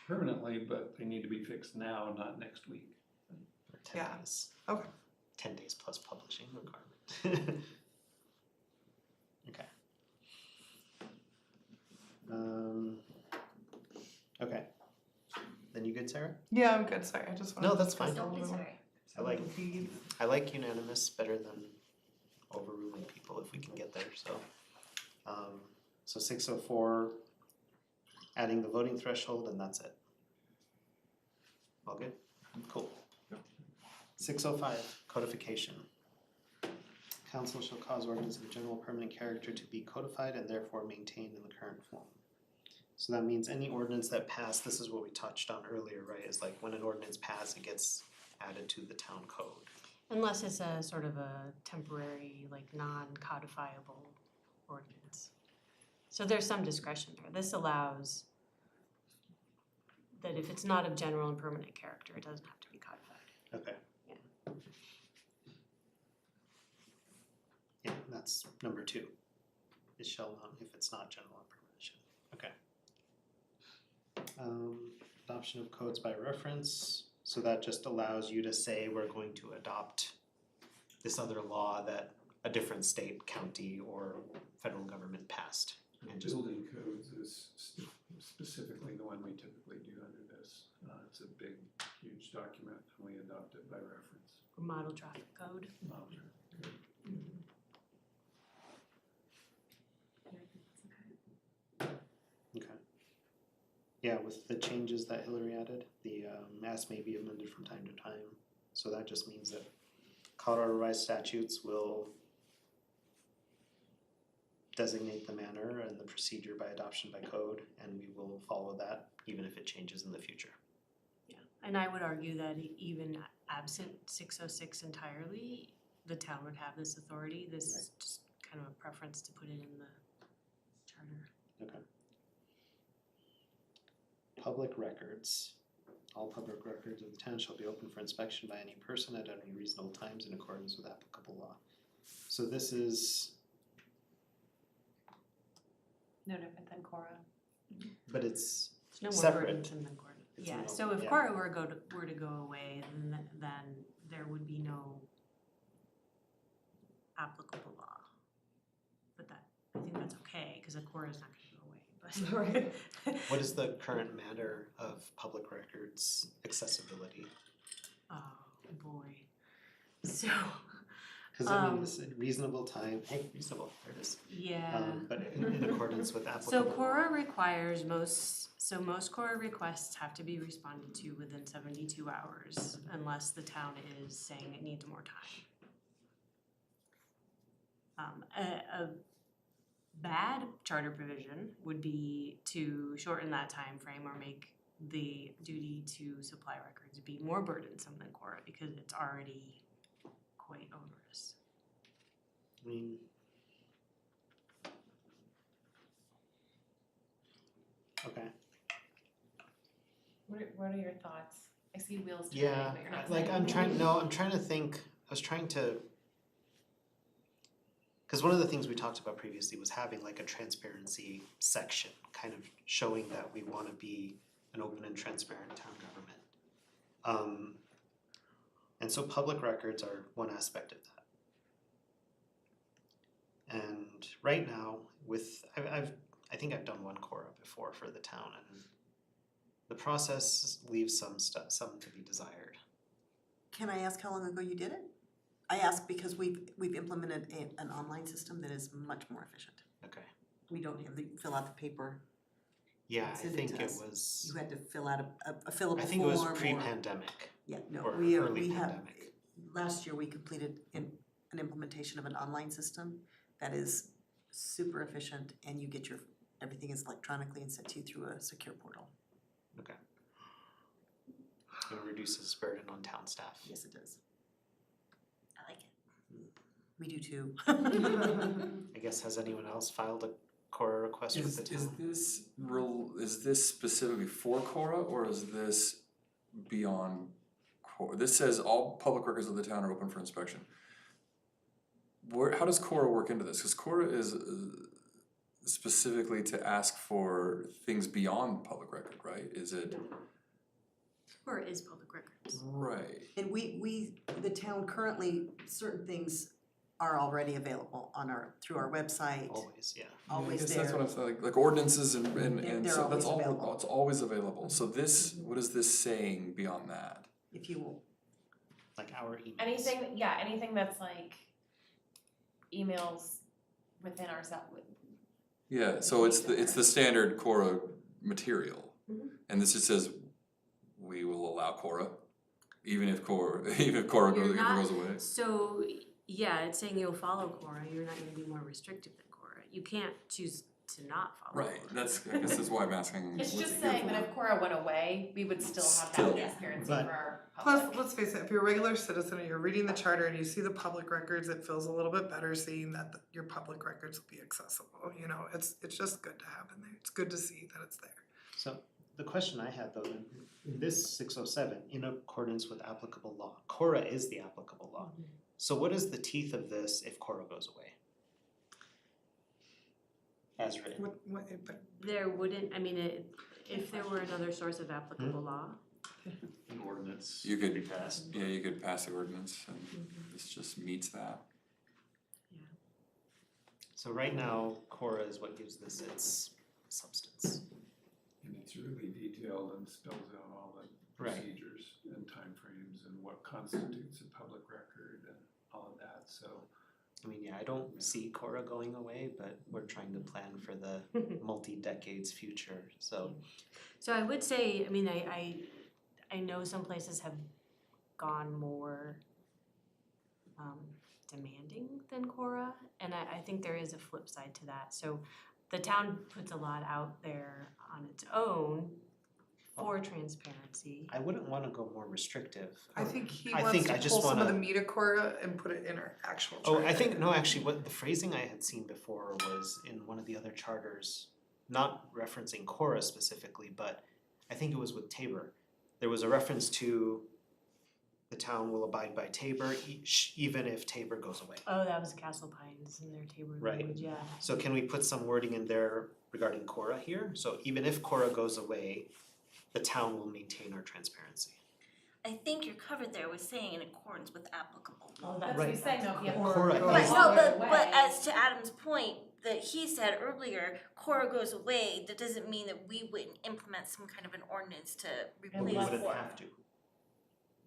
permanently, but they need to be fixed now, not next week. Or 10 Yeah. days. Okay. 10 days plus publishing requirement. Okay. Okay. Then you good, Sarah? yeah, I'm good, sorry, I just wanted No, to that's fine. discuss a little bit more. I like unanimous better than overruling people if we can get there, so. So 604, adding the voting threshold, and that's it. All good? Cool. 605, codification. Council shall cause ordinance of general permanent character to be codified and therefore maintained in the current form. So that means any ordinance that passed, this is what we touched on earlier, right, is like when an ordinance passed, it gets added to the town code. Unless it's a sort of a temporary, like non-codifiable ordinance. So there's some discretion there. This allows that if it's not of general and permanent character, it doesn't have to be codified. Okay. Yeah. Yeah, that's number 2. It shall not, if it's not general or permanent. Okay. Adoption of codes by reference, so that just allows you to say we're going to adopt this other law that a different state, county, or federal government passed. And just, Building codes is specifically the one we typically do under this. It's a big, huge document, and we adopt it by reference. Or model traffic code. okay. Yeah, with the changes that Hillary added, the mass may be amended from time to time. So that just means that Colorado revised statutes will designate the manner and the procedure by adoption by code, and we will follow that even if it changes in the future. Yeah, and I would argue that even absent 606 entirely, the town would have this authority. This is just kind of a preference to put it in the charter. Okay. Public records. All public records of the town shall be open for inspection by any person at any reasonable times in accordance with applicable law. So this is, No different than Cora. but it's There's no more separate. burdensome than Cora. It's Yeah, no- so if yeah. Cora were to go away, then there would be no applicable law. But that, I think that's okay, because Cora is not gonna go away, but. What is the current matter of public records accessibility? Oh, boy. So, Cause I mean, this is reasonable time, hey, reasonable, there it is. yeah. But in accordance with So applicable law. Cora requires most Cora requests have to be responded to within 72 hours unless the town is saying it needs more time. A bad charter provision would be to shorten that time frame or make the duty to supply records be more burdensome than Cora because it's already quite onerous. I mean. Okay. What are your thoughts? I see wheels turning, Yeah, but you're not like saying I'm trying, anything. no, I'm trying to think, I was trying to. Cause one of the things we talked about previously was having like a transparency section, kind of showing that we wanna be an open and transparent town government. And so public records are one aspect of that. And right now, with, I think I've done one Cora before for the town, and the process leaves some to be desired. Can I ask how long ago you did it? I ask because we've implemented an online system that is much more efficient. Okay. We don't have to fill out the paper. Yeah, I Send it think to it us. was, You had to fill out a fillable form. I think it was or- pre-pandemic. Yeah, no, or we early have, pandemic. last year we completed an implementation of an online system that is super efficient and you get everything is electronically and sent to you through a secure portal. Okay. It reduces burden on town staff. Yes, it does. I like it. We do too. I guess, has anyone else filed a Cora request with the town? Is this specifically for Cora or is this beyond Cora? This says all public records of the town are open for inspection. How does Cora work into this? Because Cora is specifically to ask for things beyond public record, right? Is it, Or is public records. right, And the town currently, certain things are already available on through our website, Always, yeah. always I guess there. that's what I'm saying, like ordinances and They're so that's always all, available. it's always available. So this, what is this saying beyond that? If you will, Like our emails. Anything that's like emails within our Yeah, so it's the standard Cora material. Mhm. And this just says, we will allow Cora, even if Cora goes away. So, yeah, it's saying you'll follow Cora, you're not gonna be more restrictive than Cora. You can't choose to not follow Right, Cora. I guess that's why I'm asking, It's what's just it here saying for? that if Cora went away, we would still have Still. that transparency But- for our Plus, public. let's face it, if you're a regular citizen and you're reading the charter and you see the public records, it feels a little bit better seeing that your public records will be accessible, you know, it's just good to have in there, it's good to see that it's there. So the question I had though, in this 607, in accordance with applicable law, Cora is the applicable law. So what is the teeth of this if Cora goes away? As written. But There wouldn't, I mean, if there were another source of applicable law, An ordinance You could be could- passed. Yeah, you could pass the ordinance and this just meets that. So right now, Cora is what gives this its substance. And it's really detailed and spells out all the Right. procedures and timeframes and what constitutes a public record and all of that, so. I mean, yeah, I don't see Cora going away, but we're trying to plan for the multi-decades future, so. so I would say, I mean, I know some places have gone more demanding than Cora, and I think there is a flip side to that. So the town puts a lot out there on its own for transparency. I wouldn't wanna go more restrictive. I think he I wants think to I just pull some of the wanna- metacora and put it in our actual Oh, charter. I think, no, actually, what the phrasing I had seen before was in one of the other charters, not referencing Cora specifically, but I think it was with Tabor. There was a reference to the town will abide by Tabor even if Tabor goes away. Oh, that was Castle Pines in their Tabor Right. language, yeah. So can we put some wording in there regarding Cora here? So even if Cora goes away, the town will maintain our transparency. I think you're covered there with saying in accordance with applicable law. Well, that's Right. what he's saying, though, if you have Or Cora go But is- no, Cora but away- as to Adam's point that he said earlier, Cora goes away, that doesn't mean that we wouldn't implement some kind of an ordinance to But we replace wouldn't Cora. have to.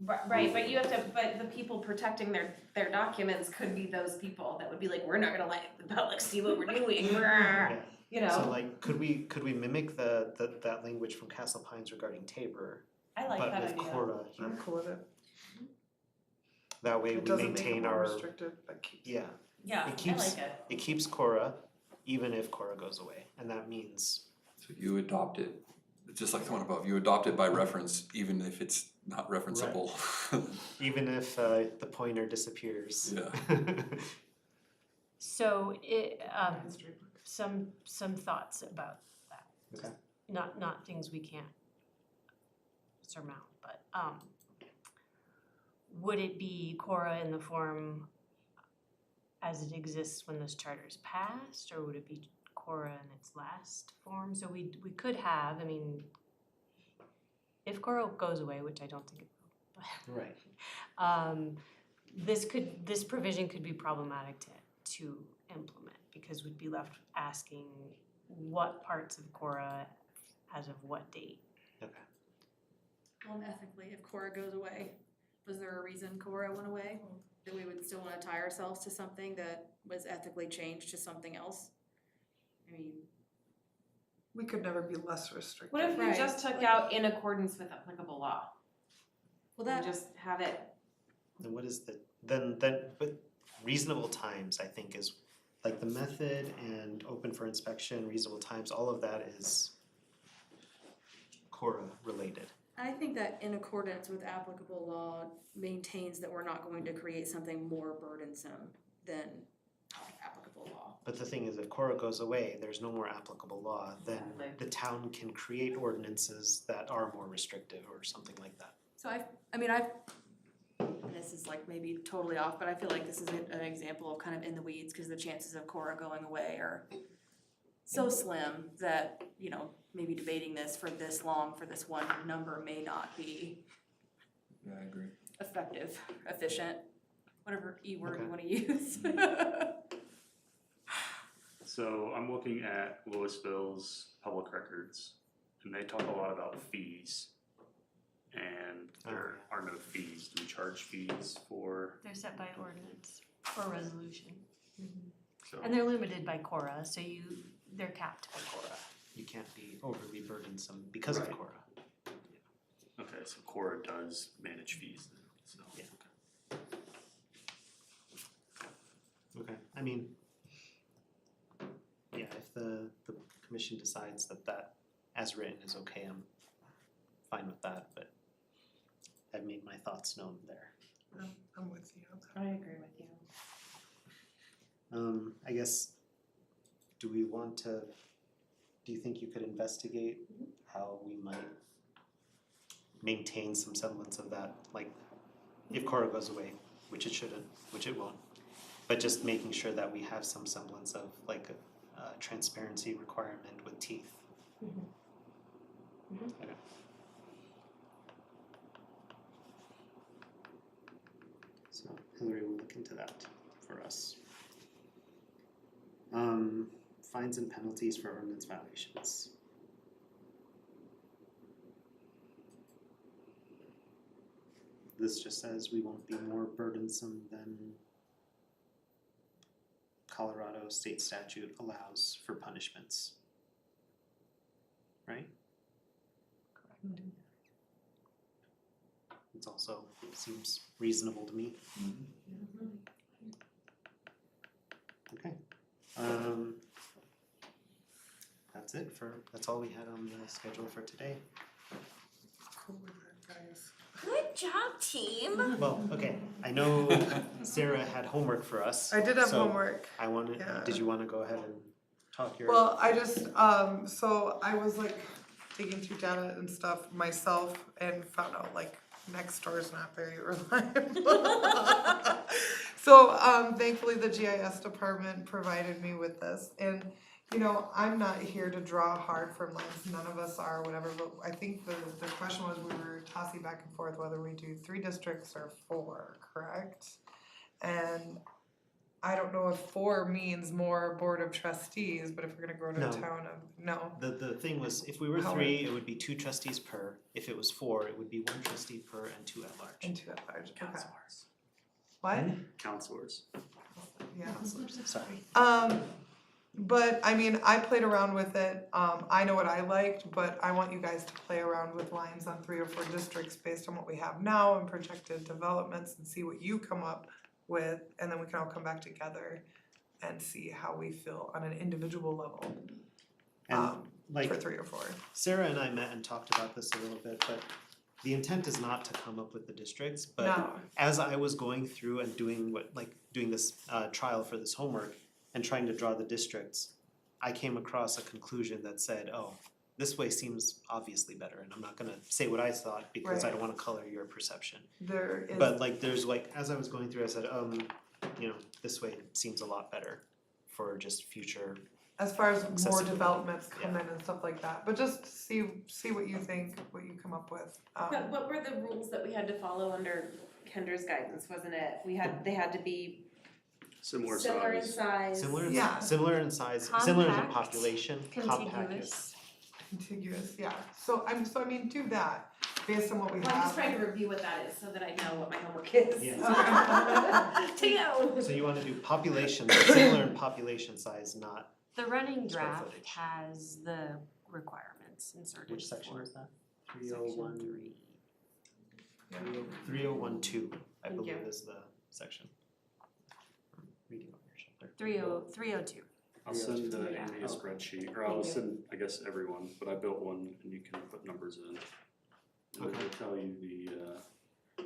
Right, but you have to, but the people protecting their documents could be those people that would be like, we're not gonna let the public see what we're doing, Yeah. you know? So like, could we mimic that language from Castle Pines regarding Tabor, I like that but idea. with Cora here? I'm cool with it. That way It we doesn't make it maintain more our, restrictive, but keeps. yeah, Yeah, It I keeps- like it. it keeps Cora even if Cora goes away, and that means, So you adopt it, just like the one above, you adopt it by reference, even if it's not referenceable. even if the pointer disappears. Yeah. So it, History book. some thoughts about that. Okay. Not things we can't surmount, but would it be Cora in the form as it exists when this charter's passed, or would it be Cora in its last form? So we could have, I mean, if Cora goes away, which I don't think it will, Right, this provision could be problematic to implement, because we'd be left asking what parts of Cora as of what date. okay. Well, and ethically, if Cora goes away, was there a reason Cora went away? That we would still wanna tie ourselves to something that was ethically changed to something else? I mean, We could never be less restrictive. What if we Right. just took out in accordance with applicable law? well, And that, just have it, Then what is then, but reasonable times, I think, is like the method and open for inspection, reasonable times, all of that is Cora related. I think that in accordance with applicable law maintains that we're not going to create something more burdensome than applicable law. But the thing is, if Cora goes away, there's no more applicable law, then Exactly. the town can create ordinances that are more restrictive or something like that. So this is like maybe totally off, but I feel like this is an example of kind of in the weeds, cause the chances of Cora going away are so slim that, you know, maybe debating this for this long for this one number may not be Yeah, I agree. effective, efficient, whatever E word you Okay. wanna use. So I'm looking at Louisville's public records, and they talk a lot about fees. And there are no fees. Do we charge fees for, They're set by ordinance or resolution. so, And they're limited by Cora, so they're capped by Cora. You can't be overly burdensome because of Right. Cora. okay, so Cora does manage fees then, so. Yeah. Okay, I mean, yeah, if the commission decides that as written is okay, I'm fine with that, but I've made my thoughts known there. I'm with you on that. I agree with you. I guess, do you think you could investigate how we might maintain some semblance of that, like, if Cora goes away, which it shouldn't, which it won't, but just making sure that we have some semblance of like a transparency requirement with teeth. Okay. So Hillary will look into that for us. Fines and penalties for ordinance violations. This just says we won't be more burdensome than Colorado state statute allows for punishments. Right? It's also, seems reasonable to me. Okay. That's all we had on the schedule for today. Cool with it, guys. Good job, team. Well, okay, I know Sarah had homework for us. I did have so homework. I wanted, Yeah. did you wanna go ahead and talk your? Well, I just, so I was like digging through data and stuff myself and found out like next door is not very reliable. So, thankfully the GIS department provided me with this and, you know, I'm not here to draw hard from lines, none of us are, whatever, but I think the question was we were tossing back and forth whether we do 3 districts or 4, correct? And I don't know if 4 means more board of trustees, but if we're gonna go to No. town of, no. The thing was, if we were How 3, it would be 2 trustees per, if it was 4, it would be 1 trustee per and 2 at large. And 2 at large, okay. Counselors. What? Counselors. Yeah. Sorry. But I mean, I played around with it, I know what I liked, but I want you guys to play around with lines on 3 or 4 districts based on what we have now and projected developments and see what you come up with, and then we can all come back together and see how we feel on an individual level, And like, for 3 or 4. Sarah and I met and talked about this a little bit, but the intent is not to come up with the districts, but No. as I was going through and doing this trial for this homework and trying to draw the districts, I came across a conclusion that said, oh, this way seems obviously better, and I'm not gonna say what I thought because I Right. don't wanna color your perception. There is. But like, there's like, as I was going through, I said, you know, this way seems a lot better for just future. As far as more Accessibility, developments come in and stuff like that, but just see what you think, what you come up with. But what were the rules that we had to follow under Kendra's guidance, wasn't it? They had to be Similar similar in size. size. Similar Yeah. similar in size, similar in Compact, population, compact Contiguous. is. Contiguous, yeah, so I mean, do that, based on what we have. Well, I'm just trying to review what that is so that I know what my homework is. Yeah. To you. So you wanna do population, similar in population size, not, The running Square draft footage. has the requirements inserted. which section for is that? Section 3. 3012, I Thank believe you. is the section. Reading over your shoulder. 302. I'll send Yeah. Andy a spreadsheet, or I'll send, I guess, everyone, but I built one and you can put numbers in. And Okay. it'll tell you the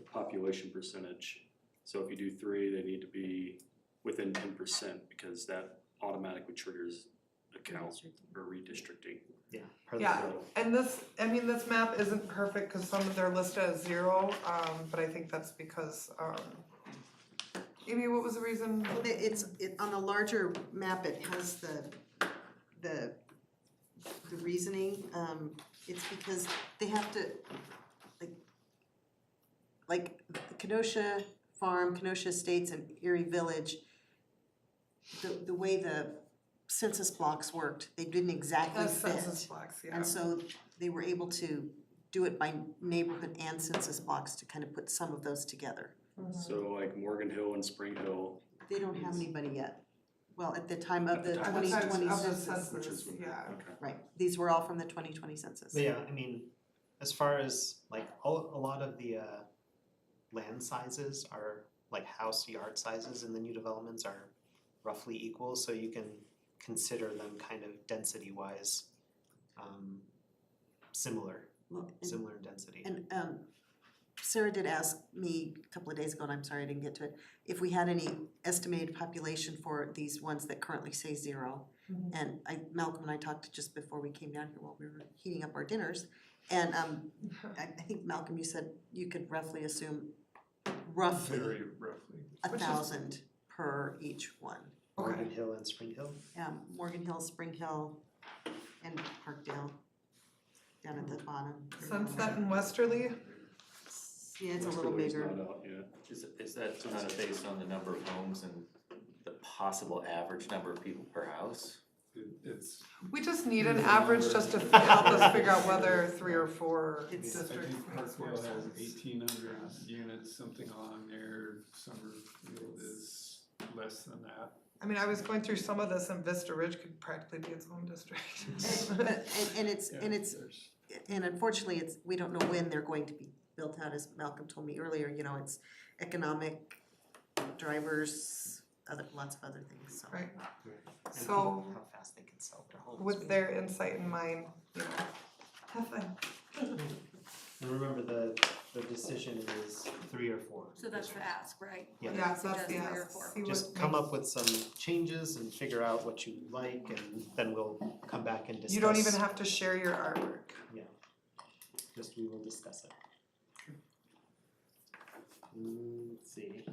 population percentage. So if you do 3, they need to be within 10% because that automatically triggers a count or redistricting. Yeah. per the Yeah. code. And this map isn't perfect, cause some of they're listed as 0, but I think that's because, Amy, what was the reason? It's, on a larger map, it has the the reasoning, it's because they have to, like Kenosha Farm, Kenosha Estates and Erie Village, the way the census blocks worked, they didn't exactly That's fit. census blocks, yeah. And so they were able to do it by neighborhood and census blocks to kind of put some of those together. So like Morgan Hill and Spring Hill, They don't have anybody yet. Well, at the time of the At the time. twenty At the twenty time of the census, which is, census, yeah. okay. right, these were all from the 2020 census. But yeah, I mean, as far as like a lot of the land sizes are like house yard sizes in the new developments are roughly equal, so you can consider them kind of density wise similar Well, in density. And Sarah did ask me a couple of days ago, and I'm sorry I didn't get to it, if we had any estimated population for these ones that currently say 0. And Malcolm and I talked just before we came down here while we were heating up our dinners. And I think Malcolm, you said you could roughly assume Very roughly. 1,000 per each one. Morgan Hill and Spring Hill. Morgan Hill, Spring Hill, and Parkdale down at the bottom. Sunset and Westerly, Yeah, it's a little Westerly's bigger. not out yet. Is that kind of based on the number of homes and the possible average number of people per house? It's, we just need an average just to help us figure out whether 3 or 4 It's- districts I think makes more Parkwell has sense. 1,800 units, something along there. Summerfield is less than that. I mean, I was going through some of this and Vista Ridge could practically be its own district. And it's, Yeah, there's, and unfortunately, we don't know when they're going to be built out, as Malcolm told me earlier, it's economic drivers, lots of other things, so. Right, And So- people, how fast they can sell their homes. with their insight in mind, have fun. And remember the decision is 3 or 4. So that's the ask, right? Yeah. Yeah, that's Suggest the 3 or ask. 4. See what Just come makes- up with some changes and figure out what you like, and then we'll come back and discuss. You don't even have to share your artwork. Just we will discuss it. Let's see.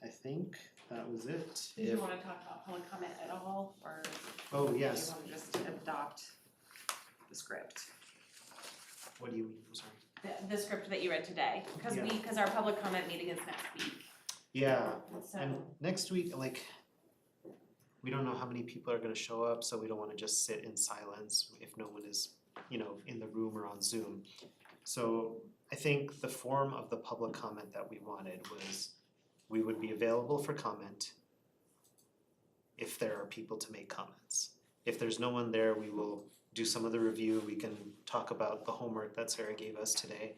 I think that was it. Did you wanna talk about public comment at all, or Oh, do you yes. wanna just adopt the script? What do you mean? I'm sorry. The script that you read today, cause our public comment meeting is next week, Yeah, so. and next week, like, we don't know how many people are gonna show up, so we don't wanna just sit in silence if no one is, in the room or on Zoom. So I think the form of the public comment that we wanted was, we would be available for comment if there are people to make comments. If there's no one there, we will do some of the review, we can talk about the homework that Sarah gave us today.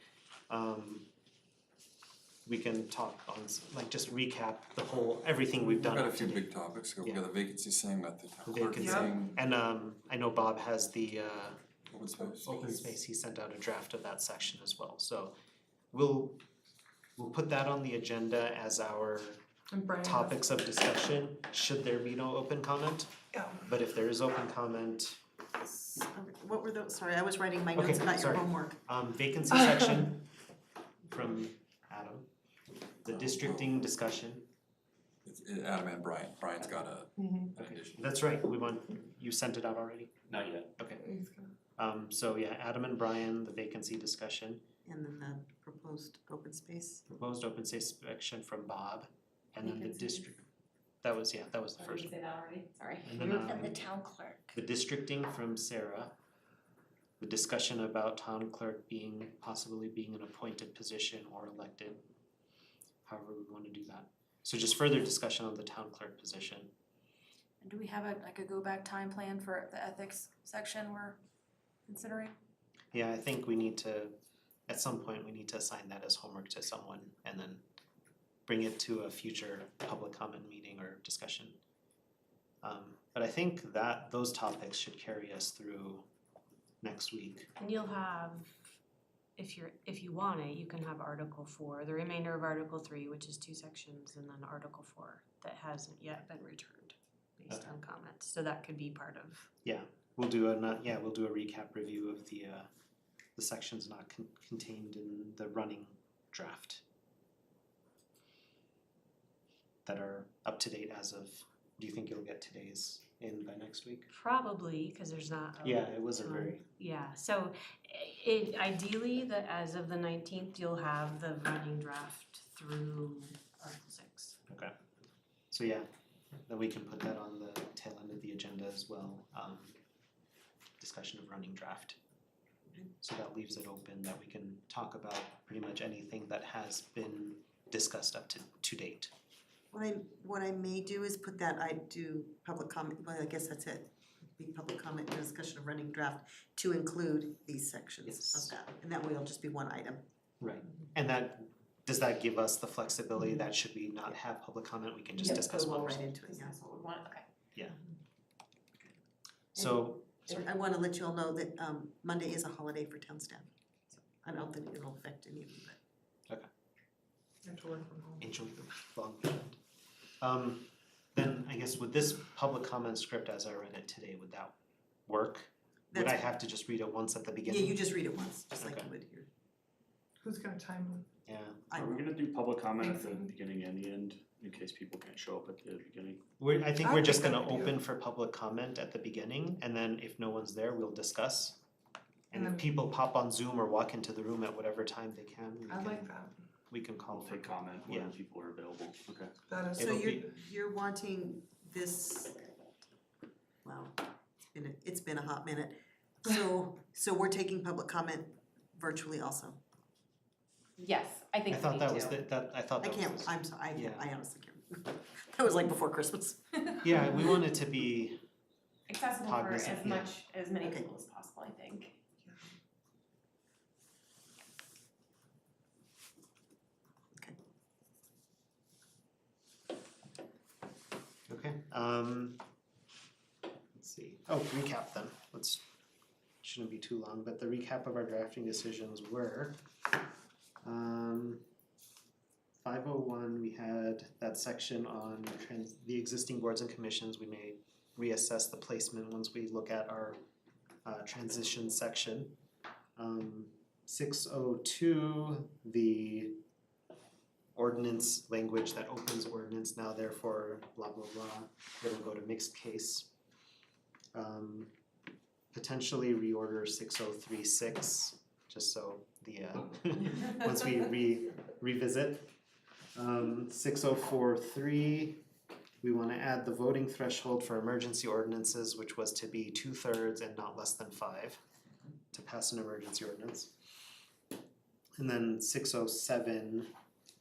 We can talk on, just recap everything we've done We've got a up few to date. big topics, we Yeah. got the vacancy thing, got the town The clerk vacancy. thing, And I know Bob has the open space. open space, he sent out a draft of that section as well, so we'll put that on the agenda as our And Brian has- topics of discussion, should there be no open comment. Yeah. But if there is open comment, What were those, sorry, I was writing my notes Okay, about your sorry. homework. vacancy section from Adam, the districting discussion. It's Adam and Brian's got an addition. That's right, you sent it out already? Not yet. He's gonna- So yeah, Adam and Brian, the vacancy discussion, And then the proposed open space. proposed open space section from Bob, and then the Vacancies. district. That was the Oh, first did one. you say that already? Sorry. And then And the town clerk. the districting from Sarah, the discussion about town clerk possibly being an appointed position or elected, however we wanna do that. So just further discussion on the town clerk position. And do we have a go back time plan for the ethics section we're considering? Yeah, I think we need to, at some point, we need to assign that as homework to someone and then bring it to a future public comment meeting or discussion. But I think that those topics should carry us through next week. And you'll have, if you want it, you can have Article 4, the remainder of Article 3, which is 2 sections, and then Article 4 that hasn't yet been returned based Okay. on comments, so that could be part of. We'll do a recap review of the sections not contained in the running draft that are up to date as of Do you think you'll get today's in by next week? Probably, cause there's not a Yeah, it wasn't ton. very, Yeah, so ideally, as of the 19th, you'll have the running draft through Article 6. so yeah, then we can put that on the tail end of the agenda as well, discussion of running draft. So that leaves it open that we can talk about pretty much anything that has been discussed up to date. What I may do is put that, I do public comment, well, I guess that's it. Be public comment and discussion of running draft to include these sections Yes. of that, and that way it'll just be one item. Right, and that, does that give us the flexibility that should we not have public comment, we can just discuss Go one? right into it, yeah. That's what we want, okay. So, sorry, And I wanna let you all know that Monday is a holiday for town staff. So I don't think it'll affect any of you, but I have to work from home. enjoy the long weekend. Then I guess with this public comment script as I read it today, would that work? Would I That's- have to just read it once at the yeah, beginning? you just read it once, just like Okay. you would here. Who's gonna time them? Yeah, I Are we gonna do public comment at the Thanks. beginning and the end, in case people can't show up at the beginning? I think I we're would just think gonna that would be open for public comment at the beginning, and then if no one's there, we'll discuss. And if And then- people pop on Zoom or walk into the room at whatever time they can, I like that. we can call We'll for take comment Yeah. when people are available, okay. That is, So It'll you're wanting this, well, it's been a hot minute. So we're taking public comment virtually also. Yes, I think I we thought need that was to. I thought I that can't, was. I'm sorry, Yeah. I honestly can't. That was like before Christmas. Yeah, we want it to be, Accessible for Cognizant, as yeah. much, as many Okay. people as possible, I think. okay, let's see, recap then, shouldn't be too long, but the recap of our drafting decisions were, 501, we had that section on the existing boards and commissions, we may reassess the placement once we look at our transition section. 602, the ordinance language that opens ordinance now therefore blah blah blah, it'll go to mixed case. Potentially reorder 6036, just so the once we revisit. 6043, we wanna add the voting threshold for emergency ordinances, which was to be 2/3 and not less than 5 to pass an emergency ordinance. And then 607,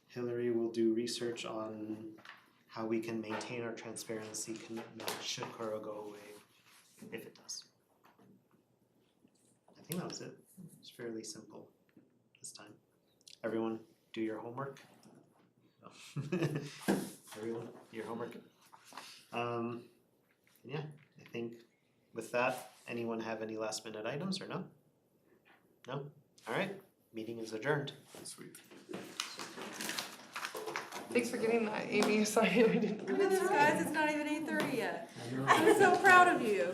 Hillary will do research on how we can maintain our transparency commitment should Coro go away, if it does. I think that was it. It's fairly simple this time. Everyone do your homework. No. Everyone, your homework. Yeah, I think with that, anyone have any last minute items or no? No? Alright, meeting is adjourned. Sweet. thanks for getting that, Amy, sorry we didn't. Look at this, guys, it's not even 8:30 yet. I'm so proud of you.